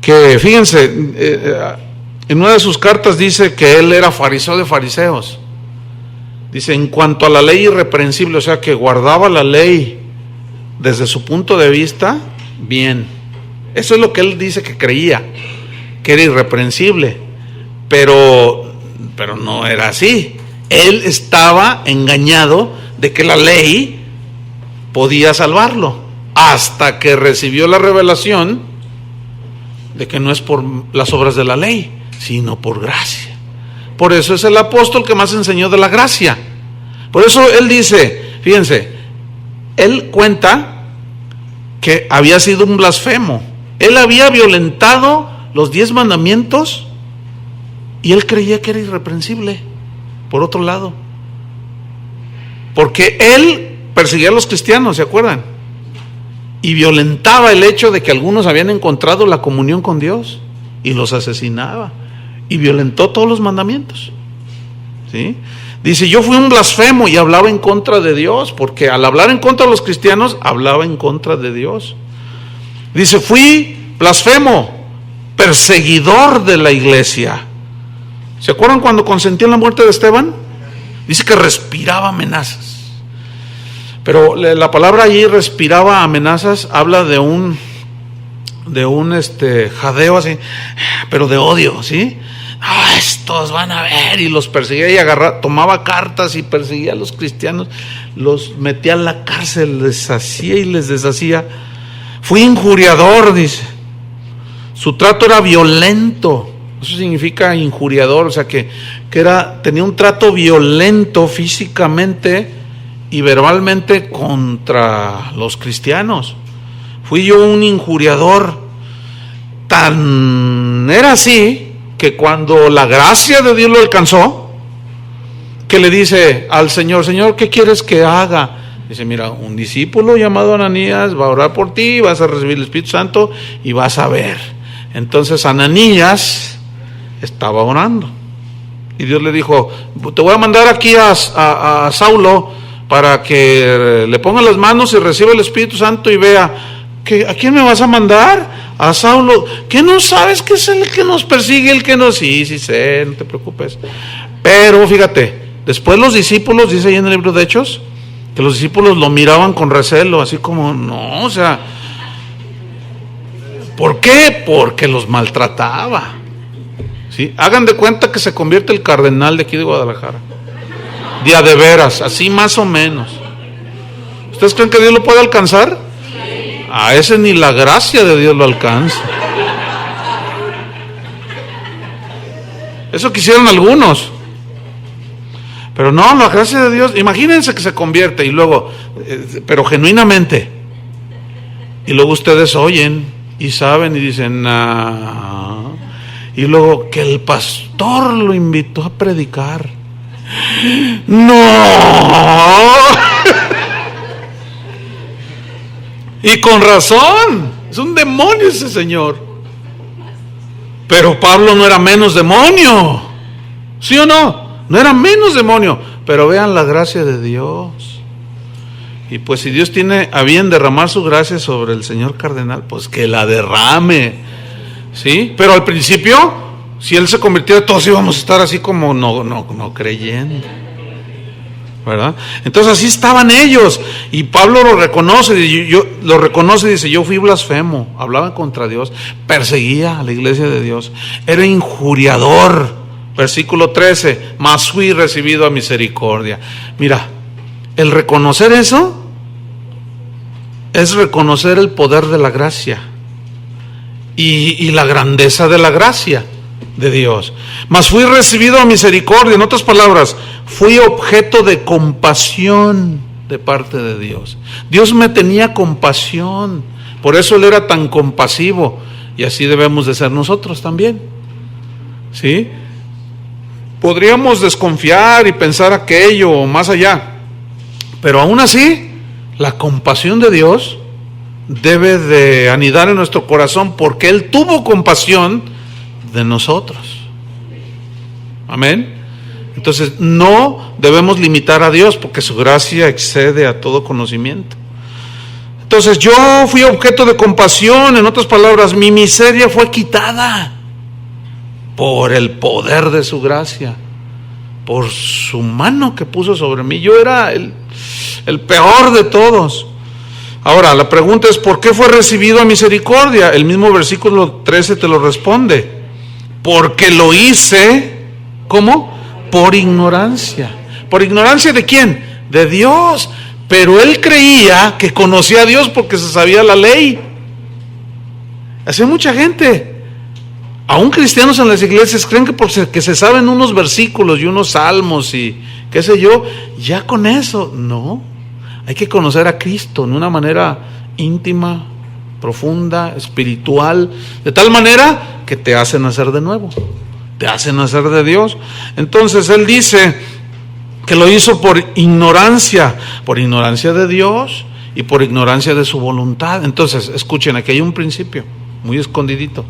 que fíjense, en una de sus cartas dice que él era fariseo de fariseos. Dice, en cuanto a la ley irreprensible, o sea que guardaba la ley desde su punto de vista, bien. Eso es lo que él dice que creía, que era irreprensible, pero no era así. Él estaba engañado de que la ley podía salvarlo, hasta que recibió la revelación de que no es por las obras de la ley, sino por gracia. Por eso es el apóstol que más enseñó de la gracia. Por eso él dice, fíjense, él cuenta que había sido un blasfemo. Él había violentado los 10 mandamientos Y él creía que era irreprensible, por otro lado. Porque él perseguía a los cristianos, ¿se acuerdan? Y violentaba el hecho de que algunos habían encontrado la comunión con Dios y los asesinaba. Y violentó todos los mandamientos. ¿Sí? Dice, yo fui un blasfemo y hablaba en contra de Dios, porque al hablar en contra de los cristianos, hablaba en contra de Dios. Dice, fui blasfemo, perseguidor de la iglesia. ¿Se acuerdan cuando consentía en la muerte de Esteban? Dice que respiraba amenazas. Pero la palabra allí, respiraba amenazas, habla de un jadeo así, pero de odio, ¿sí? Estos van a ver, y los perseguía y tomaba cartas y perseguía a los cristianos, los metía en la cárcel, les hacía y les deshacía. Fui injuriador, dice. Su trato era violento. Eso significa injuriador, o sea que tenía un trato violento físicamente y verbalmente contra los cristianos. Fui yo un injuriador. Tan era así que cuando la gracia de Dios lo alcanzó, que le dice al Señor, Señor, ¿qué quieres que haga? Dice, mira, un discípulo llamado Ananías va a orar por ti, vas a recibir el Espíritu Santo y vas a ver. Entonces Ananías estaba orando y Dios le dijo, te voy a mandar aquí a Saulo para que le ponga las manos y reciba el Espíritu Santo y vea. ¿A quién me vas a mandar? A Saulo. ¿Qué no sabes que es el que nos persigue, el que nos... Sí sé, no te preocupes. Pero fíjate, después los discípulos, dice ahí en el libro de Hechos, que los discípulos lo miraban con recelo, así como, no, o sea, ¿por qué? Porque los maltrataba. ¿Sí? Hagan de cuenta que se convierte el cardenal de aquí de Guadalajara. De a de veras, así más o menos. ¿Ustedes creen que Dios lo puede alcanzar? A ese ni la gracia de Dios lo alcanza. Eso quisieron algunos. Pero no, la gracia de Dios, imagínense que se convierte y luego, pero genuinamente. Y luego ustedes oyen y saben y dicen, nah. Y luego que el pastor lo invitó a predicar. ¡No! Y con razón, es un demonio ese señor. Pero Pablo no era menos demonio, ¿sí o no? No era menos demonio, pero vean la gracia de Dios. Y pues si Dios tiene a bien derramar su gracia sobre el señor cardenal, pues que la derrame, ¿sí? Pero al principio, si él se convirtiera, todos íbamos a estar así como no creyendo, ¿verdad? Entonces así estaban ellos, y Pablo lo reconoce, dice, yo fui blasfemo, hablaba contra Dios, perseguía a la iglesia de Dios, era injuriador. Versículo 13, mas fui recibido a misericordia. Mira, el reconocer eso es reconocer el poder de la gracia y la grandeza de la gracia de Dios. Mas fui recibido a misericordia, en otras palabras, fui objeto de compasión de parte de Dios. Dios me tenía compasión, por eso Él era tan compasivo, y así debemos de ser nosotros también, ¿sí? Podríamos desconfiar y pensar aquello o más allá, pero aún así, la compasión de Dios debe de anidar en nuestro corazón, porque Él tuvo compasión de nosotros. Amén. Entonces no debemos limitar a Dios, porque su gracia excede a todo conocimiento. Entonces yo fui objeto de compasión, en otras palabras, mi miseria fue quitada por el poder de su gracia, por su mano que puso sobre mí. Yo era el peor de todos. Ahora, la pregunta es, ¿por qué fue recibido a misericordia? El mismo versículo 13 te lo responde. Porque lo hice, ¿cómo? Por ignorancia. ¿Por ignorancia de quién? De Dios. Pero él creía que conocía a Dios porque se sabía la ley. Así mucha gente, aún cristianos en las iglesias, creen que porque se saben unos versículos y unos salmos y qué sé yo, ya con eso. No, hay que conocer a Cristo de una manera íntima, profunda, espiritual, de tal manera que te hace nacer de nuevo. te hace nacer de Dios. Entonces él dice que lo hizo por ignorancia de Dios y por ignorancia de su voluntad. Entonces, escuchen, aquí hay un principio muy escondidito.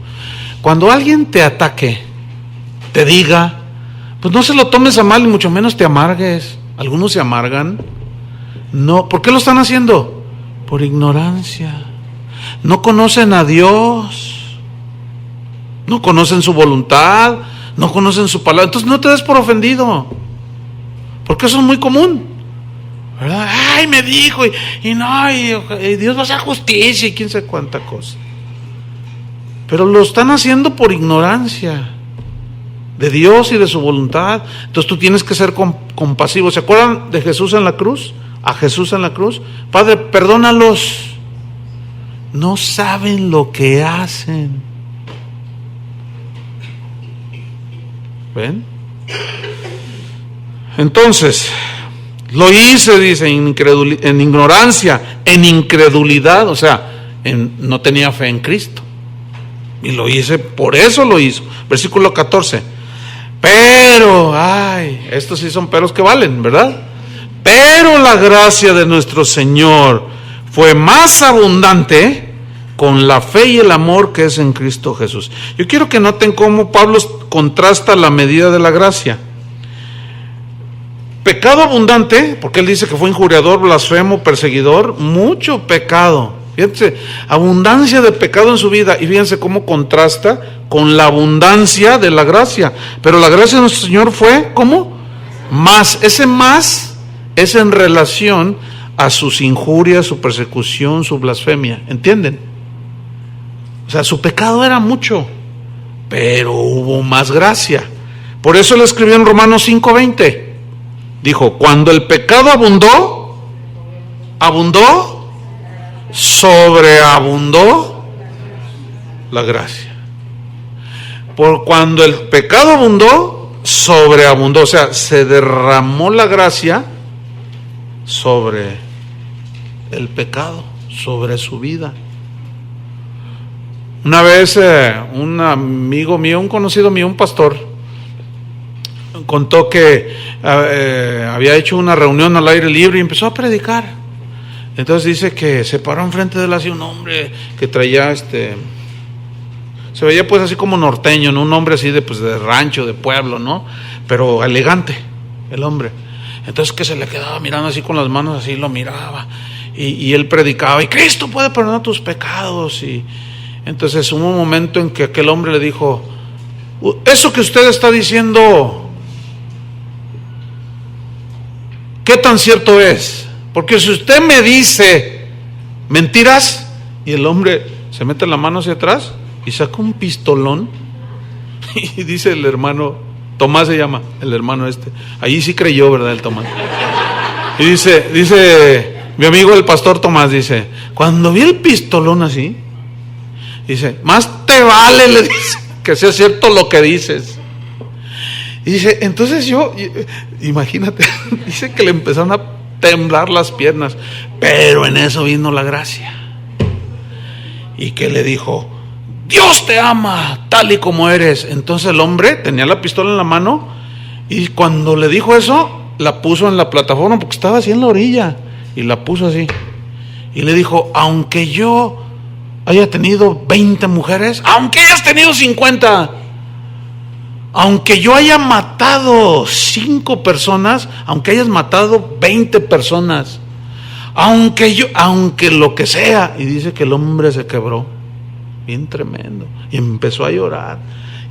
Cuando alguien te ataque, te diga, pues no se lo tomes a mal y mucho menos te amargues. Algunos se amargan. No, ¿por qué lo están haciendo? Por ignorancia. No conocen a Dios, no conocen su voluntad, no conocen su palabra. Entonces no te des por ofendido, porque eso es muy común, ¿verdad? Ay, me dijo, y Dios va a hacer justicia y quién sabe cuánta cosa. Pero lo están haciendo por ignorancia de Dios y de su voluntad. Entonces tú tienes que ser compasivo. ¿Se acuerdan de Jesús en la cruz? A Jesús en la cruz. Padre, perdónalos, no saben lo que hacen. ¿Ven? Entonces, lo hice, dice, en ignorancia, en incredulidad, o sea, no tenía fe en Cristo. Y lo hice, por eso lo hizo. Versículo 14. Pero, estos sí son peros que valen, ¿verdad? Pero la gracia de nuestro Señor fue más abundante con la fe y el amor que es en Cristo Jesús. Yo quiero que noten cómo Pablo contrasta la medida de la gracia. Pecado abundante, porque él dice que fue injuriador, blasfemo, perseguidor, mucho pecado. Fíjense, abundancia de pecado en su vida, y fíjense cómo contrasta con la abundancia de la gracia. Pero la gracia de nuestro Señor fue, ¿cómo? Más. Ese más es en relación a sus injurias, su persecución, su blasfemia. ¿Entienden? O sea, su pecado era mucho, pero hubo más gracia. Por eso le escribió en Romanos 5:20. Dijo, cuando el pecado abundó, sobreabundó la gracia. Por cuando el pecado abundó, sobreabundó. O sea, se derramó la gracia sobre el pecado, sobre su vida. Una vez un amigo mío, un conocido mío, un pastor, contó que había hecho una reunión al aire libre y empezó a predicar. Entonces dice que se paró enfrente de él así un hombre que traía se veía pues así como norteño, ¿no? Un hombre así de rancho, de pueblo, ¿no? Pero elegante el hombre. Entonces que se le quedaba mirando así con las manos así, lo miraba y él predicaba, y Cristo puede perdonar tus pecados. Y entonces hubo un momento en que aquel hombre le dijo, eso que usted está diciendo, ¿qué tan cierto es? Porque si usted me dice mentiras, y el hombre se mete la mano hacia atrás y saca un pistolón y dice el hermano, Tomás se llama, el hermano ahí sí creyó, ¿verdad? El Tomás. Y dice mi amigo el pastor Tomás, dice, cuando vi el pistolón así, dice, más te vale, le dice, que sea cierto lo que dices. Y dice, entonces imagínate, dice que le empezaron a temblar las piernas, pero en eso vino la gracia. Y que le dijo, Dios te ama tal y como eres. Entonces el hombre tenía la pistola en la mano, y cuando le dijo eso, la puso en la plataforma, porque estaba así en la orilla, y la puso así, y le dijo, aunque yo haya tenido 20 mujeres, aunque hayas tenido 50, aunque yo haya matado 5 personas, aunque hayas matado 20 personas, aunque lo que sea. Y dice que el hombre se quebró, bien tremendo, y empezó a llorar.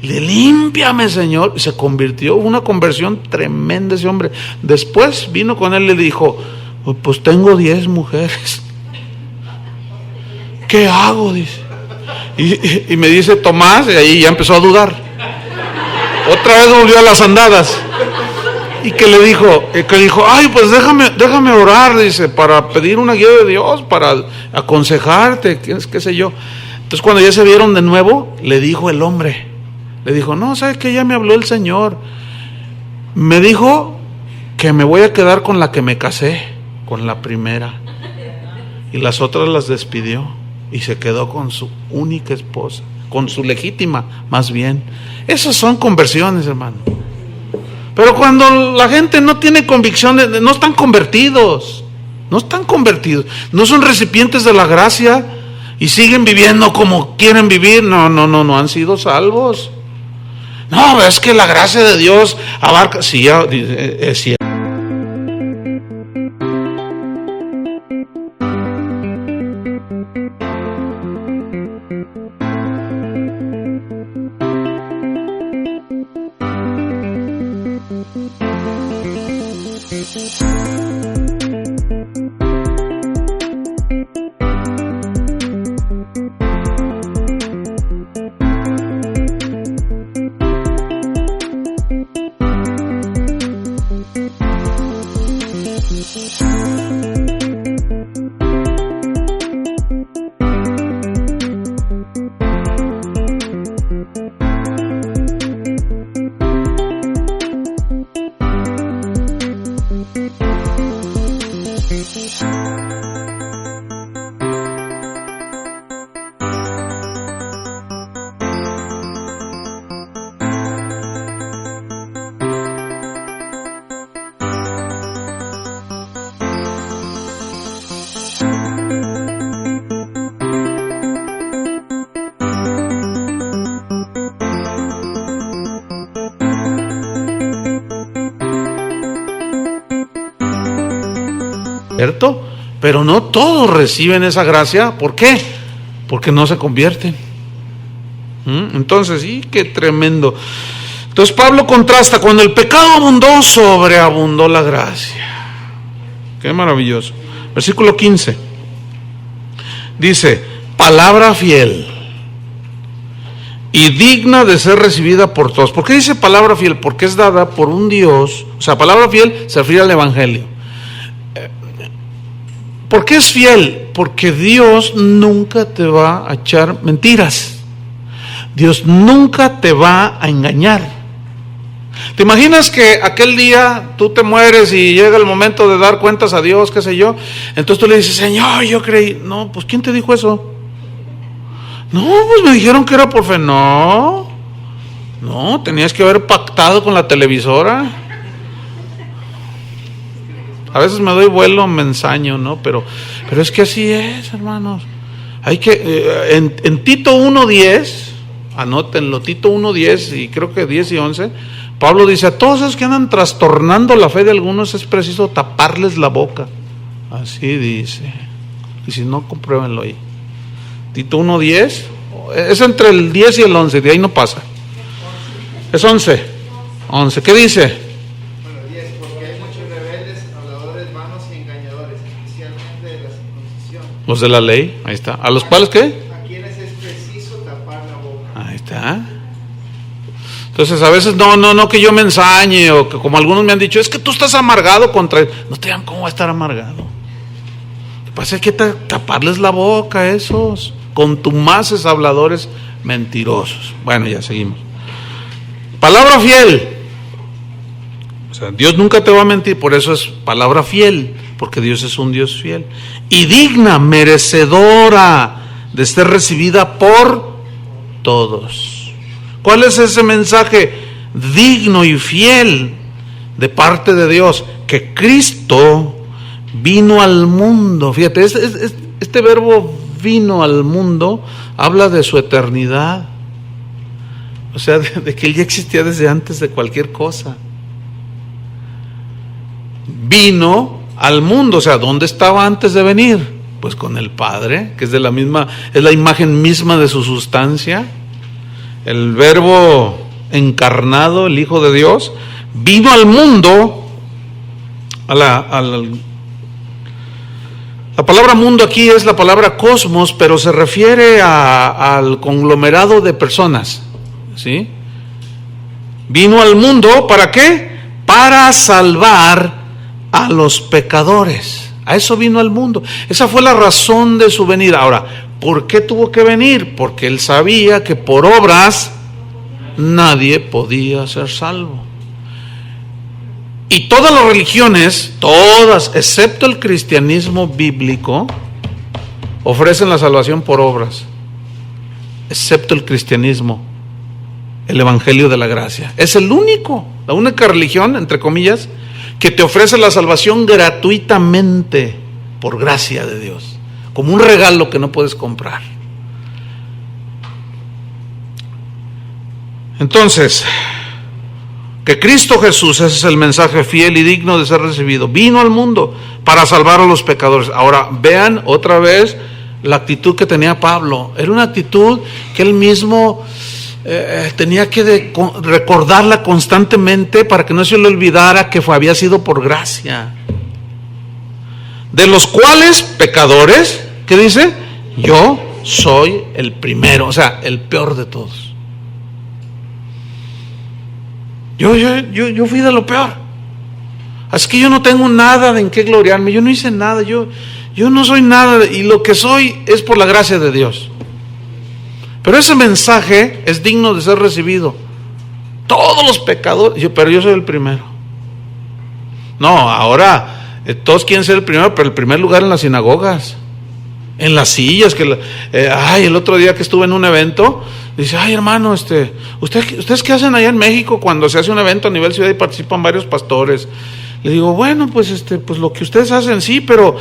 Y le, límpiame, Señor. Y se convirtió, una conversión tremenda ese hombre. Después vino con él y le dijo, pues tengo 10 mujeres. ¿Qué hago? Dice. Y me dice Tomás, y ahí ya empezó a dudar. Otra vez volvió a las andadas. Y que le dijo, ay, pues déjame orar, dice, para pedir una guía de Dios, para aconsejarte, qué sé yo. Entonces cuando ya se vieron de nuevo, le dijo el hombre, no, ¿sabes qué? Ya me habló el Señor. Me dijo que me voy a quedar con la que me casé, con la primera. Y las otras las despidió. Y se quedó con su única esposa, con su legítima, más bien. Esas son conversiones, hermano. Pero cuando la gente no tiene convicciones, no están convertidos, no son recipientes de la gracia y siguen viviendo como quieren vivir, no han sido salvos. No, es que la gracia de Dios abarca, sí, es cierto. ¿Cierto? Pero no todos reciben esa gracia. ¿Por qué? Porque no se convierten. Entonces, sí, qué tremendo. Entonces Pablo contrasta: cuando el pecado abundó, sobreabundó la gracia. Qué maravilloso. Versículo 15 dice: palabra fiel y digna de ser recibida por todos. ¿Por qué dice palabra fiel? Porque es dada por un Dios. O sea, palabra fiel se refiere al evangelio. ¿Por qué es fiel? Porque Dios nunca te va a echar mentiras. Dios nunca te va a engañar. ¿Te imaginas que aquel día tú te mueres y llega el momento de dar cuentas a Dios, qué sé yo? Entonces tú le dices: Señor, yo creí. No, pues ¿quién te dijo eso? No, pues me dijeron que era por fe. No, tenías que haber pactado con la televisora. A veces me doy vuelo, me ensaño, ¿no? Pero es que así es, hermanos. Hay que, en Tito 1:10, anótenlo, Tito 1:10 y creo que 10 y 11, Pablo dice: a todos esos que andan trastornando la fe de algunos es preciso taparles la boca. Así dice. Y si no, compruébenlo ahí. Tito 1:10, es entre el 10 y el 11, de ahí no pasa. Es 11. ¿Qué dice? Los de la ley, ahí está. ¿A los cuales qué? A quienes es preciso tapar la boca. Ahí está. Entonces a veces no que yo me ensañe, o que como algunos me han dicho: es que tú estás amargado contra él. No te digan cómo va a estar amargado. Lo que pasa es que taparles la boca a esos contumaces habladores mentirosos. Bueno, ya seguimos. Palabra fiel. O sea, Dios nunca te va a mentir, por eso es palabra fiel, porque Dios es un Dios fiel. Y digna, merecedora de ser recibida por todos. ¿Cuál es ese mensaje digno y fiel de parte de Dios? Que Cristo vino al mundo. Fíjate, este verbo vino al mundo habla de su eternidad. O sea, de que Él ya existía desde antes de cualquier cosa. Vino al mundo, o sea, ¿dónde estaba antes de venir? Pues con el Padre, que es de la misma, es la imagen misma de su sustancia. El Verbo encarnado, el Hijo de Dios, vino al mundo. La palabra mundo aquí es la palabra cosmos, pero se refiere al conglomerado de personas, ¿sí? Vino al mundo, ¿para qué? Para salvar a los pecadores. A eso vino al mundo. Esa fue la razón de su venida. Ahora, ¿por qué tuvo que venir? Porque Él sabía que por obras nadie podía ser salvo. Y todas las religiones, todas, excepto el cristianismo bíblico, ofrecen la salvación por obras. excepto el cristianismo, el evangelio de la gracia. Es la única religión, entre comillas, que te ofrece la salvación gratuitamente, por gracia de Dios, como un regalo que no puedes comprar. Entonces, que Cristo Jesús, ese es el mensaje fiel y digno de ser recibido, vino al mundo para salvar a los pecadores. Ahora vean otra vez la actitud que tenía Pablo. Era una actitud que él mismo tenía que recordarla constantemente para que no se le olvidara que había sido por gracia. De los cuales pecadores, ¿qué dice? Yo soy el primero, o sea, el peor de todos. Yo fui de lo peor. Así que yo no tengo nada en qué gloriarme. Yo no hice nada. Yo no soy nada. Y lo que soy es por la gracia de Dios. Pero ese mensaje es digno de ser recibido. Todos los pecadores. Pero yo soy el primero. No, ahora todos quieren ser el primero, pero el primer lugar en las sinagogas. En las sillas. El otro día que estuve en un evento, dice, ay hermano, ¿ustedes qué hacen allá en México cuando se hace un evento a nivel ciudad y participan varios pastores? Le digo, bueno, pues lo que ustedes hacen sí, pero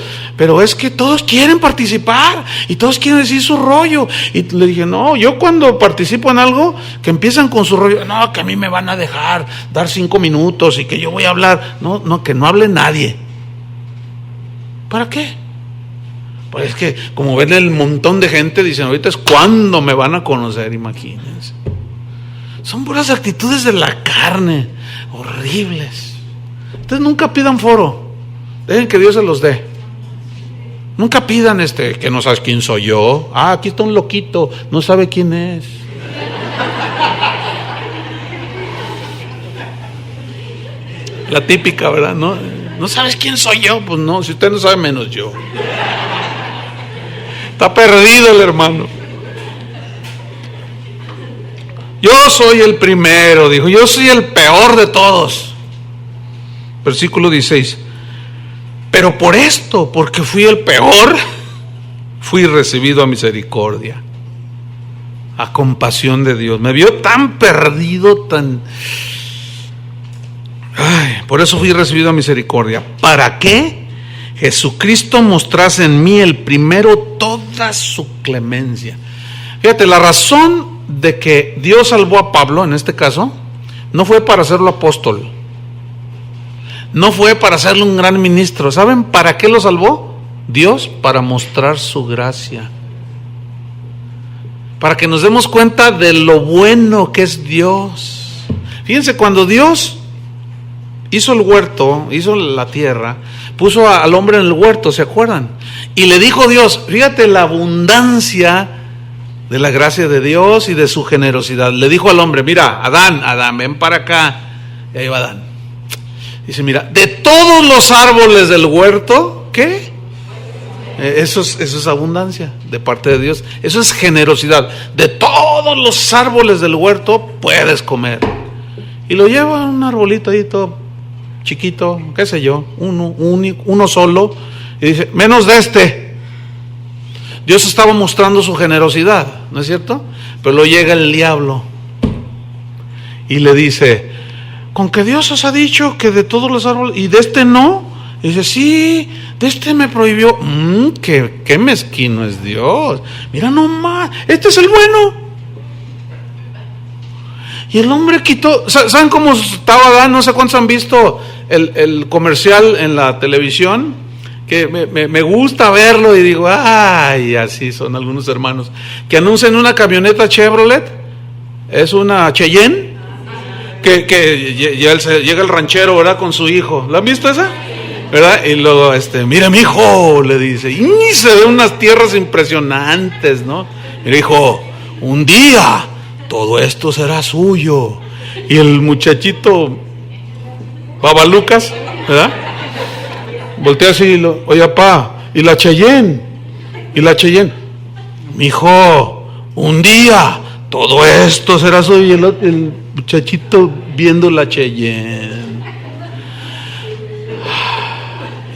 es que todos quieren participar y todos quieren decir su rollo. Y le dije, no, yo cuando participo en algo, que empiezan con su rollo, no, que a mí me van a dejar dar 5 minutos y que yo voy a hablar. No, que no hable nadie. ¿Para qué? Pues es que como ven el montón de gente, dicen, ahorita es cuando me van a conocer, imagínense. Son puras actitudes de la carne, horribles. Ustedes nunca pidan foro, dejen que Dios se los dé. Nunca pidan que no sabes quién soy yo. Aquí está un loquito, no sabe quién es. La típica, ¿verdad? No sabes quién soy yo, pues no, si usted no sabe menos yo. Está perdido el hermano. Yo soy el primero, dijo, yo soy el peor de todos. Versículo 16. Pero por esto, porque fui el peor, fui recibido a misericordia, a compasión de Dios. Me vio tan perdido, por eso fui recibido a misericordia. ¿Para qué? Jesucristo mostrase en mí el primero toda su clemencia. Fíjate, la razón de que Dios salvó a Pablo, en este caso, no fue para hacerlo apóstol, no fue para hacerle un gran ministro. ¿Saben para qué lo salvó? Dios, para mostrar su gracia, para que nos demos cuenta de lo bueno que es Dios. Fíjense, cuando Dios hizo el huerto, hizo la tierra, puso al hombre en el huerto, ¿se acuerdan? Y le dijo Dios, fíjate la abundancia de la gracia de Dios y de su generosidad. Le dijo al hombre, mira, Adán, ven para acá. Y ahí va Adán. Dice, mira, de todos los árboles del huerto, ¿qué? Eso es abundancia de parte de Dios. Eso es generosidad. De todos los árboles del huerto puedes comer. Y lo lleva a un arbolito ahí todo chiquito, qué sé yo, uno solo. Y dice, menos de este. Dios estaba mostrando su generosidad, ¿no es cierto? Pero luego llega el diablo y le dice, ¿con que Dios os ha dicho que de todos los árboles y de este no? Y dice, sí, de este me prohibió. Qué mezquino es Dios. Mira nomás, este es el bueno. Y el hombre quitó. ¿Saben cómo estaba Adán? No sé cuántos han visto el comercial en la televisión, que me gusta verlo y digo, ay, así son algunos hermanos, que anuncian una camioneta Chevrolet, es una Cheyenne, que llega el ranchero, ¿verdad? Con su hijo. ¿La han visto esa? ¿Verdad? Y luego, mira mi hijo, le dice, y se ve unas tierras impresionantes, ¿no? Mira hijo, un día todo esto será suyo. Y el muchachito Babalucas, ¿verdad? Voltea así y oye papá, ¿y la Cheyenne? Mi hijo, un día todo esto será suyo. Y el muchachito viendo la Cheyenne.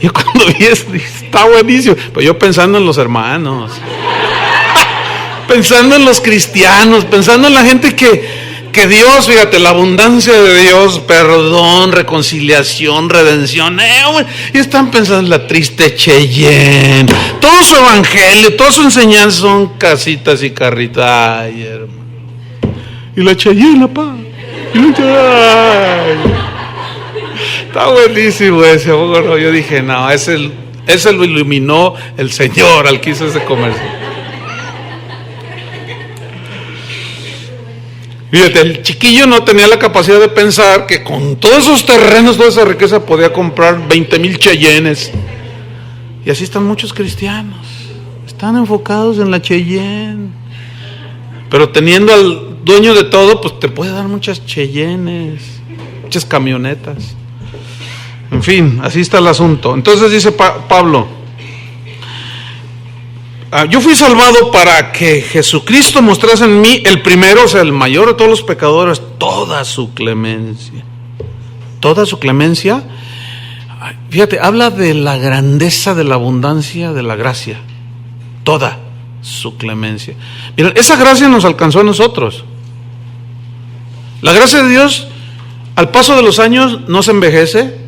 Yo cuando vi esto, está buenísimo. Pero yo pensando en los hermanos. Pensando en los cristianos, pensando en la gente que Dios, fíjate, la abundancia de Dios, perdón, reconciliación, redención, y están pensando en la triste Cheyenne. Todo su evangelio, toda su enseñanza son casitas y carritas. Ay, hermano. Y la Cheyenne, papá. Está buenísimo ese, ¿no? Yo dije, no, ese lo iluminó el Señor al que hizo ese comercio. Fíjate, el chiquillo no tenía la capacidad de pensar que con todos esos terrenos, toda esa riqueza, podía comprar 20,000 Cheyennes. Y así están muchos cristianos. Están enfocados en la Cheyenne. Pero teniendo al dueño de todo, pues te puede dar muchas Cheyennes, muchas camionetas. En fin, así está el asunto. Entonces dice Pablo, yo fui salvado para que Jesucristo mostrase en mí el primero, o sea, el mayor de todos los pecadores, toda su clemencia. Toda su clemencia. Fíjate, habla de la grandeza, de la abundancia, de la gracia. Toda su clemencia. Mira, esa gracia nos alcanzó a nosotros. La gracia de Dios, al paso de los años, no se envejece,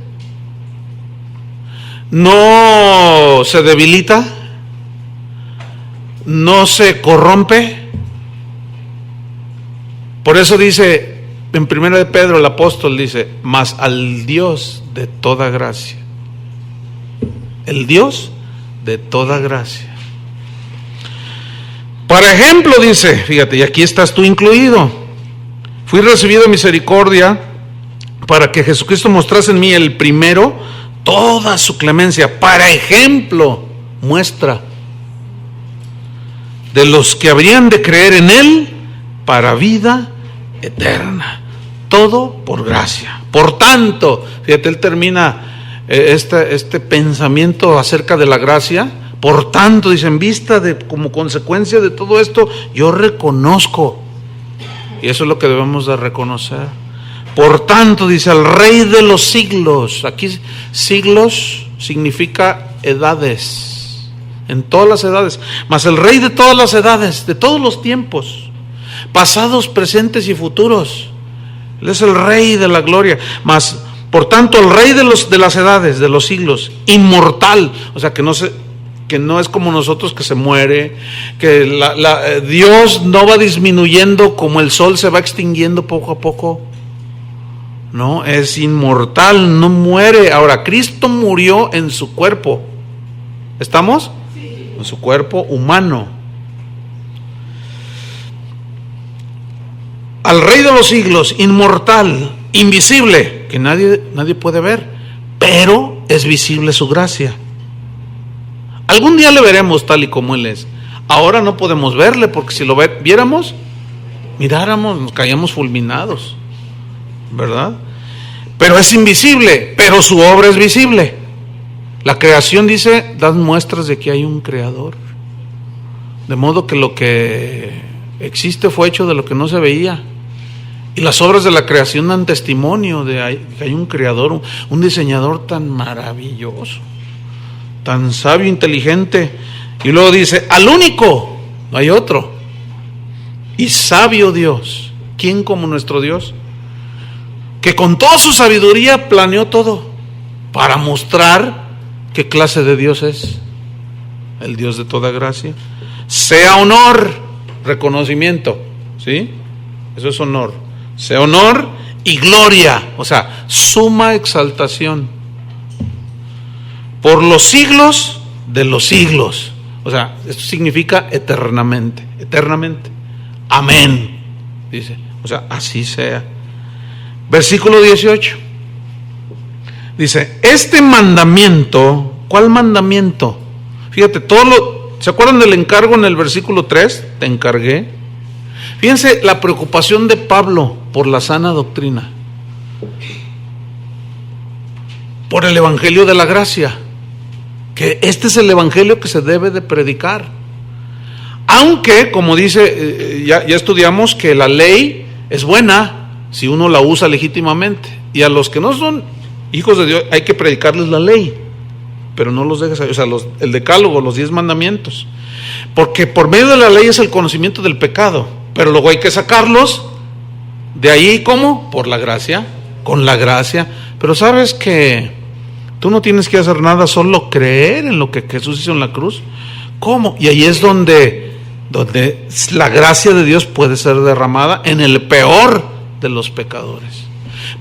no se debilita, no se corrompe. Por eso dice en 1 de Pedro, el apóstol dice, mas al Dios de toda gracia, el Dios de toda gracia. Para ejemplo, dice, fíjate, y aquí estás tú incluido, fui recibido misericordia para que Jesucristo mostrase en mí el primero toda su clemencia, para ejemplo, muestra de los que habrían de creer en Él para vida eterna. Todo por gracia. Por tanto, fíjate, él termina este pensamiento acerca de la gracia. Por tanto, dice, en vista de, como consecuencia de todo esto, yo reconozco, y eso es lo que debemos de reconocer. Por tanto, dice, al Rey de los siglos. Aquí siglos significa edades, en todas las edades, mas el Rey de todas las edades, de todos los tiempos, pasados, presentes y futuros. Él es el Rey de la gloria. Mas, por tanto, el Rey de las edades, de los siglos, inmortal, o sea, que no es como nosotros, que se muere, que Dios no va disminuyendo como el sol se va extinguiendo poco a poco. No, es inmortal, no muere. Ahora, Cristo murió en su cuerpo. ¿Estamos? Sí. En su cuerpo humano. Al Rey de los siglos, inmortal, invisible, que nadie puede ver, pero es visible su gracia. Algún día le veremos tal y como Él es. Ahora no podemos verle, porque si lo viéramos, miráramos, nos caíamos fulminados, ¿verdad? Pero es invisible, pero su obra es visible. La creación, dice, da muestras de que hay un creador. De modo que lo que existe fue hecho de lo que no se veía. Y las obras de la creación dan testimonio de que hay un creador, un diseñador tan maravilloso, tan sabio, inteligente. Y luego dice, al único, no hay otro, y sabio Dios. ¿Quién como nuestro Dios? Que con toda su sabiduría planeó todo para mostrar qué clase de Dios es. El Dios de toda gracia. Sea honor, reconocimiento, ¿sí? Eso es honor. Sea honor y gloria, o sea, suma exaltación, por los siglos de los siglos. O sea, esto significa eternamente, eternamente. Amén, dice. O sea, así sea. Versículo 18. Dice, este mandamiento, ¿cuál mandamiento? Fíjate, ¿se acuerdan del encargo en el versículo 3? Te encargué. Fíjense la preocupación de Pablo por la sana doctrina, por el evangelio de la gracia, que este es el evangelio que se debe de predicar. Aunque, como dice, ya estudiamos que la ley es buena si uno la usa legítimamente, y a los que no son hijos de Dios hay que predicarles la ley, pero no los dejes, o sea, el decálogo, los 10 mandamientos. Porque por medio de la ley es el conocimiento del pecado, pero luego hay que sacarlos de ahí, ¿cómo? Por la gracia, con la gracia. Pero sabes que tú no tienes que hacer nada, solo creer en lo que Jesús hizo en la cruz. ¿Cómo? Y ahí es donde la gracia de Dios puede ser derramada en el peor de los pecadores.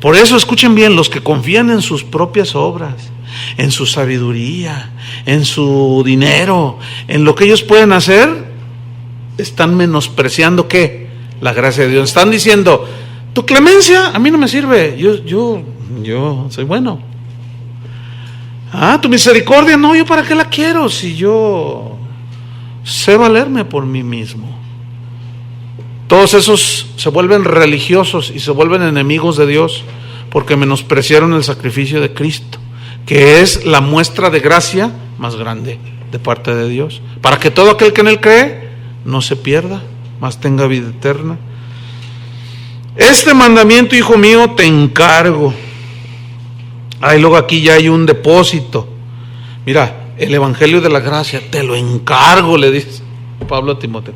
Por eso escuchen bien, los que confían en sus propias obras, en su sabiduría, en su dinero, en lo que ellos pueden hacer, están menospreciando ¿qué? La gracia de Dios. Están diciendo, tu clemencia a mí no me sirve, yo soy bueno. Tu misericordia, no, yo para qué la quiero si yo sé valerme por mí mismo. Todos esos se vuelven religiosos y se vuelven enemigos de Dios porque menospreciaron el sacrificio de Cristo, que es la muestra de gracia más grande de parte de Dios, para que todo aquel que en Él cree no se pierda, mas tenga vida eterna. Este mandamiento, hijo mío, te encargo. Luego aquí ya hay un depósito. Mira, el evangelio de la gracia, te lo encargo, le dice Pablo a Timoteo.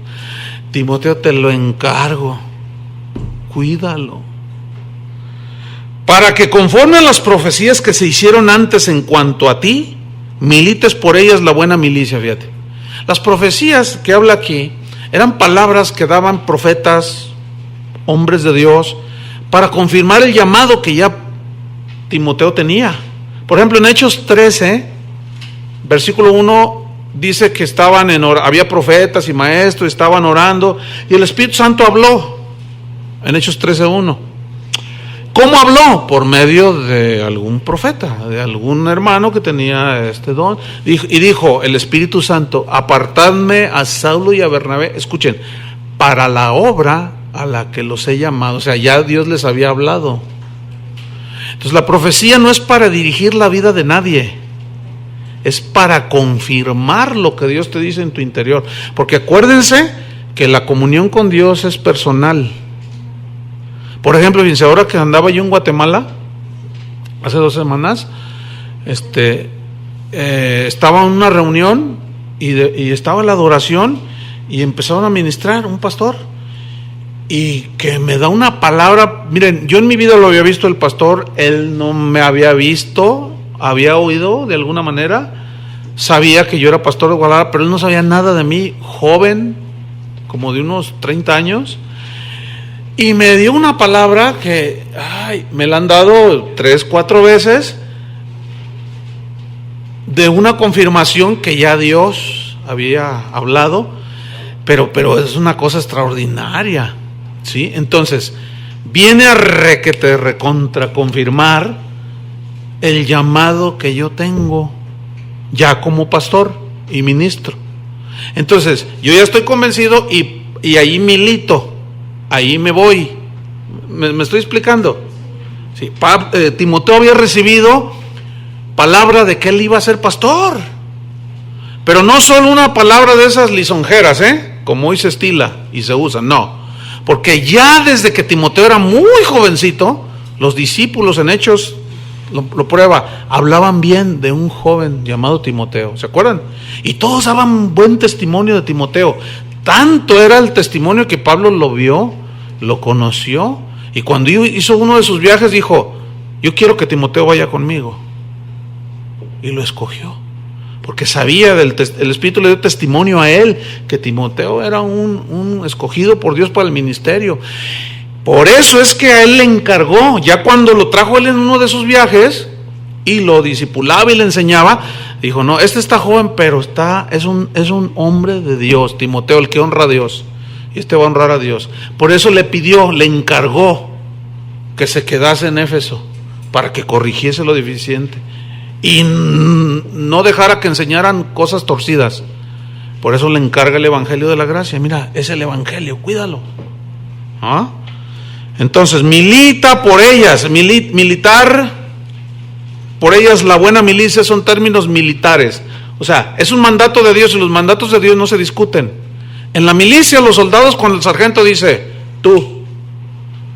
Timoteo, te lo encargo, cuídalo, para que conforme a las profecías que se hicieron antes en cuanto a ti, milites por ellas la buena milicia. Fíjate, las profecías que habla aquí eran palabras que daban profetas, hombres de Dios, para confirmar el llamado que ya Timoteo tenía. Por ejemplo, en Hechos 13, versículo 1, dice que había profetas y maestros, estaban orando, y el Espíritu Santo habló, en Hechos 13:1. ¿Cómo habló? Por medio de algún profeta, de algún hermano que tenía este don. Y dijo el Espíritu Santo, apartadme a Saulo y a Bernabé, escuchen, para la obra a la que los he llamado. O sea, ya Dios les había hablado. Entonces la profecía no es para dirigir la vida de nadie, es para confirmar lo que Dios te dice en tu interior. Porque acuérdense que la comunión con Dios es personal. Por ejemplo, fíjense, ahora que andaba yo en Guatemala, hace 2 semanas, estaba en una reunión y estaba la adoración y empezaron a ministrar un pastor y que me da una palabra. Miren, yo en mi vida lo había visto el pastor, él no me había visto, había oído de alguna manera, sabía que yo era pastor de Guadalajara, pero él no sabía nada de mí, joven, como de unos 30 años, y me dio una palabra que me la han dado 3, 4 veces, de una confirmación que ya Dios había hablado, pero es una cosa extraordinaria, ¿sí? Entonces, viene a recontra confirmar el llamado que yo tengo ya como pastor y ministro. Entonces, yo ya estoy convencido y ahí milito, ahí me voy. ¿Me estoy explicando? Sí, Timoteo había recibido palabra de que él iba a ser pastor, pero no solo una palabra de esas lisonjeras, como hoy se estila y se usa, no, porque ya desde que Timoteo era muy jovencito, los discípulos en Hechos lo prueba, hablaban bien de un joven llamado Timoteo, ¿se acuerdan? Y todos daban buen testimonio de Timoteo. Tanto era el testimonio que Pablo lo vio, lo conoció, y cuando hizo uno de sus viajes dijo, yo quiero que Timoteo vaya conmigo, y lo escogió, porque sabía el Espíritu le dio testimonio a él que Timoteo era un escogido por Dios para el ministerio. Por eso es que a él le encargó, ya cuando lo trajo él en uno de sus viajes y lo discipulaba y le enseñaba, dijo, no, está joven, pero es un hombre de Dios, Timoteo, el que honra a Dios, y va a honrar a Dios. Por eso le encargó que se quedase en Éfeso, para que corrigiese lo deficiente y no dejara que enseñaran cosas torcidas. Por eso le encarga el evangelio de la gracia. Mira, es el evangelio, cuídalo. Entonces, milita por ellas, militar por ellas, la buena milicia, son términos militares. O sea, es un mandato de Dios y los mandatos de Dios no se discuten. En la milicia, los soldados, cuando el sargento dice, tú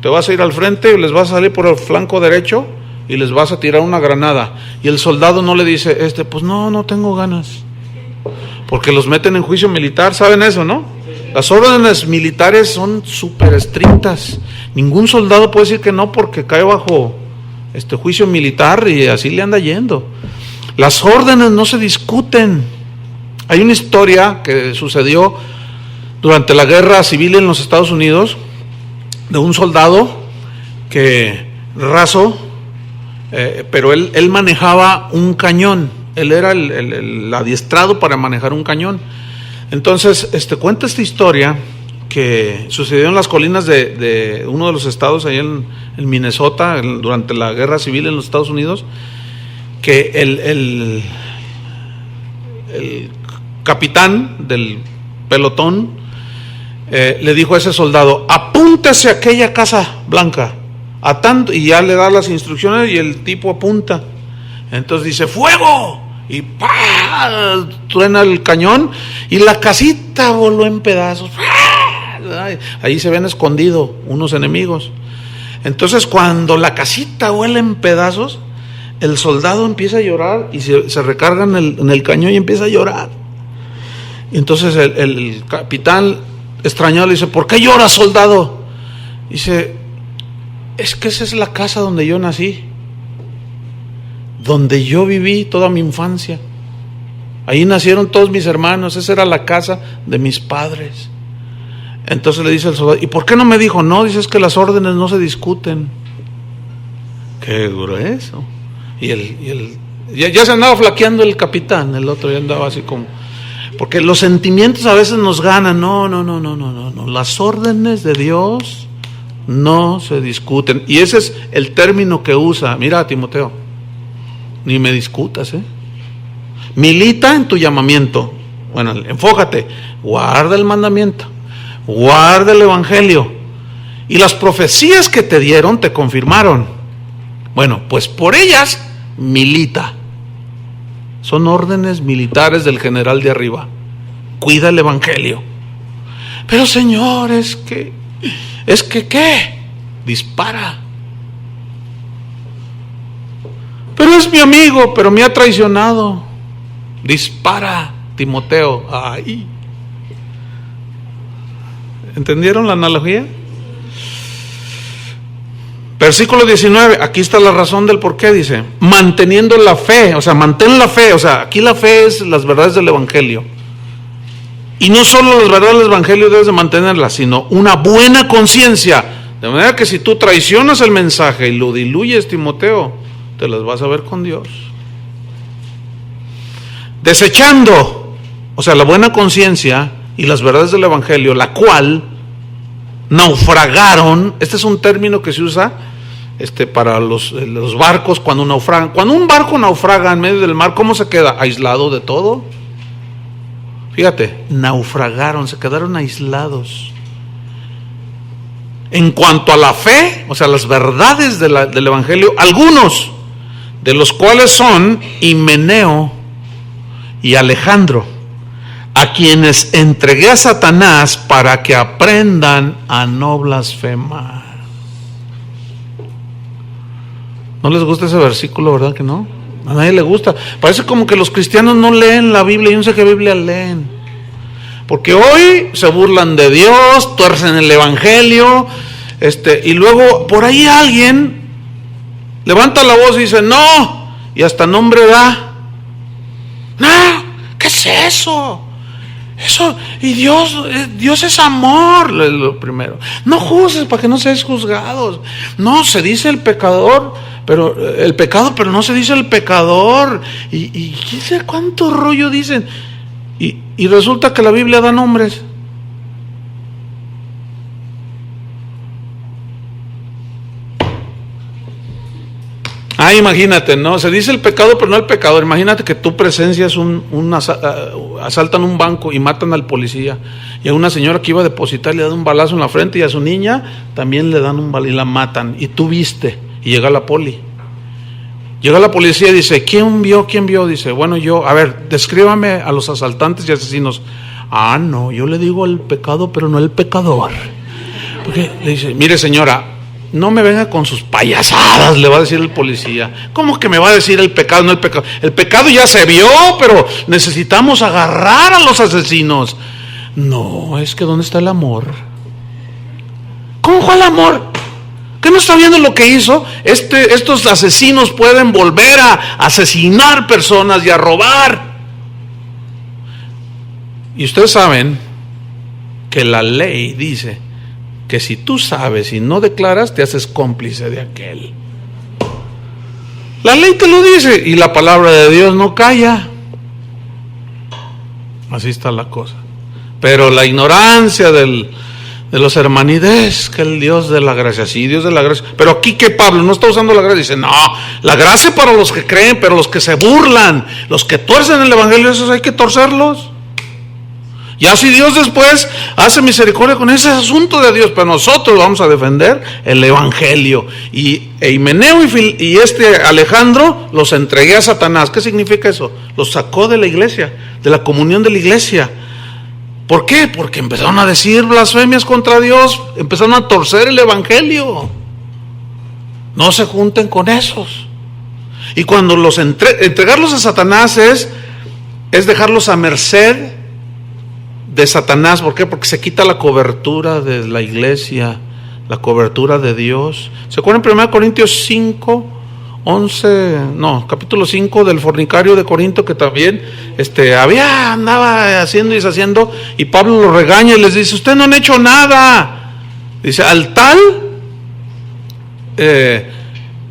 te vas a ir al frente y les vas a salir por el flanco derecho, y les vas a tirar una granada. Y el soldado no le dice, pues no tengo ganas. Porque los meten en juicio militar, ¿saben eso, no? Las órdenes militares son súper estrictas. Ningún soldado puede decir que no porque cae bajo juicio militar y así le anda yendo. Las órdenes no se discuten. Hay una historia que sucedió durante la guerra civil en los Estados Unidos de un soldado que pero él manejaba un cañón. Él era el adiestrado para manejar un cañón. Entonces, cuenta esta historia que sucedió en las colinas de uno de los estados, ahí en Minnesota, durante la guerra civil en los Estados Unidos, que el capitán del pelotón le dijo a ese soldado, apúntese a aquella casa blanca, y ya le da las instrucciones y el tipo apunta. Entonces dice, ¡fuego! Y ¡pah! Truena el cañón y la casita voló en pedazos. Ahí se ven escondidos unos enemigos. Entonces cuando la casita vuela en pedazos, el soldado empieza a llorar y se recarga en el cañón y empieza a llorar. Y entonces el capitán extrañado le dice, ¿por qué lloras, soldado? Dice, es que esa es la casa donde yo nací, donde yo viví toda mi infancia. Ahí nacieron todos mis hermanos, esa era la casa de mis padres. Entonces le dice el soldado, ¿y por qué no me dijo? No, dice, es que las órdenes no se discuten. Qué grueso. Ya se andaba flaqueando el capitán, el otro ya andaba así como, porque los sentimientos a veces nos ganan. No, las órdenes de Dios no se discuten. Y ese es el término que usa. Mira, Timoteo, ni me discutas, milita en tu llamamiento. Bueno, enfócate, guarda el mandamiento, guarda el evangelio, y las profecías que te dieron te confirmaron. Bueno, pues por ellas milita. Son órdenes militares del general de arriba. Cuida el evangelio. Pero Señor, es que ¿qué? Dispara. Pero es mi amigo, pero me ha traicionado. Dispara, Timoteo. Ay. ¿Entendieron la analogía? Versículo 19, aquí está la razón del por qué, dice, manteniendo la fe, o sea, mantén la fe, o sea, aquí la fe es las verdades del evangelio. Y no solo las verdades del evangelio debes de mantenerlas, sino una buena conciencia, de manera que si tú traicionas el mensaje y lo diluyes, Timoteo, te las vas a ver con Dios. Desechando, o sea, la buena conciencia y las verdades del evangelio, la cual naufragaron. Este es un término que se usa para los barcos cuando naufragan. Cuando un barco naufraga en medio del mar, ¿cómo se queda? Aislado de todo. Fíjate, naufragaron, se quedaron aislados. En cuanto a la fe, o sea, las verdades del evangelio, algunos de los cuales son Himeneo y Alejandro, a quienes entregué a Satanás para que aprendan a no blasfemar. ¿No les gusta ese versículo, verdad que no? A nadie le gusta. Parece como que los cristianos no leen la Biblia. Yo no sé qué Biblia leen. Porque hoy se burlan de Dios, tuercen el evangelio, y luego por ahí alguien levanta la voz y dice, no, y hasta nombre da. No, ¿qué es eso? Eso, y Dios es amor, lo primero. No juzgues para que no seas juzgados. No, se dice el pecado, pero no se dice el pecador. Y quién sabe cuánto rollo dicen. Y resulta que la Biblia da nombres. Imagínate, ¿no? Se dice el pecado, pero no el pecador. Imagínate que tu presencia es asaltan un banco y matan al policía. Y a una señora que iba a depositar le dan un balazo en la frente, y a su niña también le dan un balazo y la matan. Y tú viste, y llega la poli. Llega la policía y dice, ¿quién vio? Dice, bueno, yo, a ver, descríbame a los asaltantes y asesinos. No, yo le digo el pecado, pero no el pecador. Porque le dice, mire señora, No me venga con sus payasadas, le va a decir el policía. ¿Cómo que me va a decir el pecado? No, el pecado. El pecado ya se vio, pero necesitamos agarrar a los asesinos. No, es que ¿dónde está el amor? ¿Cómo fue el amor? ¿Qué no está viendo lo que hizo? Estos asesinos pueden volver a asesinar personas y a robar. Y ustedes saben que la ley dice que si tú sabes y no declaras, te haces cómplice de aquel. La ley te lo dice y la palabra de Dios no calla. Así está la cosa. Pero la ignorancia de los hermanides, que el Dios de la gracia, sí, Dios de la gracia. Pero aquí que Pablo no está usando la gracia, dice, no, la gracia para los que creen, pero los que se burlan, los que tuercen el evangelio, esos hay que torcerlos. Ya si Dios después hace misericordia con ese asunto de Dios, pero nosotros vamos a defender el evangelio. Y Himeneo y Alejandro los entregué a Satanás. ¿Qué significa eso? Los sacó de la iglesia, de la comunión de la iglesia. ¿Por qué? Porque empezaron a decir blasfemias contra Dios, empezaron a torcer el evangelio. No se junten con esos. Y cuando entregarlos a Satanás es dejarlos a merced de Satanás. ¿Por qué? Porque se quita la cobertura de la iglesia, la cobertura de Dios. ¿Se acuerdan en 1 Corintios 5, 11, no, capítulo 5 del fornicario de Corinto, que también andaba haciendo y deshaciendo, y Pablo lo regaña y les dice, ustedes no han hecho nada. Dice, al tal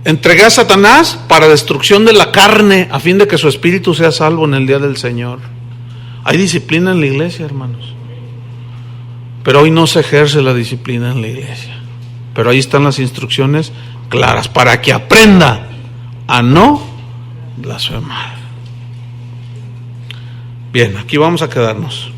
entregué a Satanás para destrucción de la carne, a fin de que su espíritu sea salvo en el día del Señor. Hay disciplina en la iglesia, hermanos, pero hoy no se ejerce la disciplina en la iglesia. Pero ahí están las instrucciones claras para que aprenda a no blasfemar. Bien, aquí vamos a quedarnos.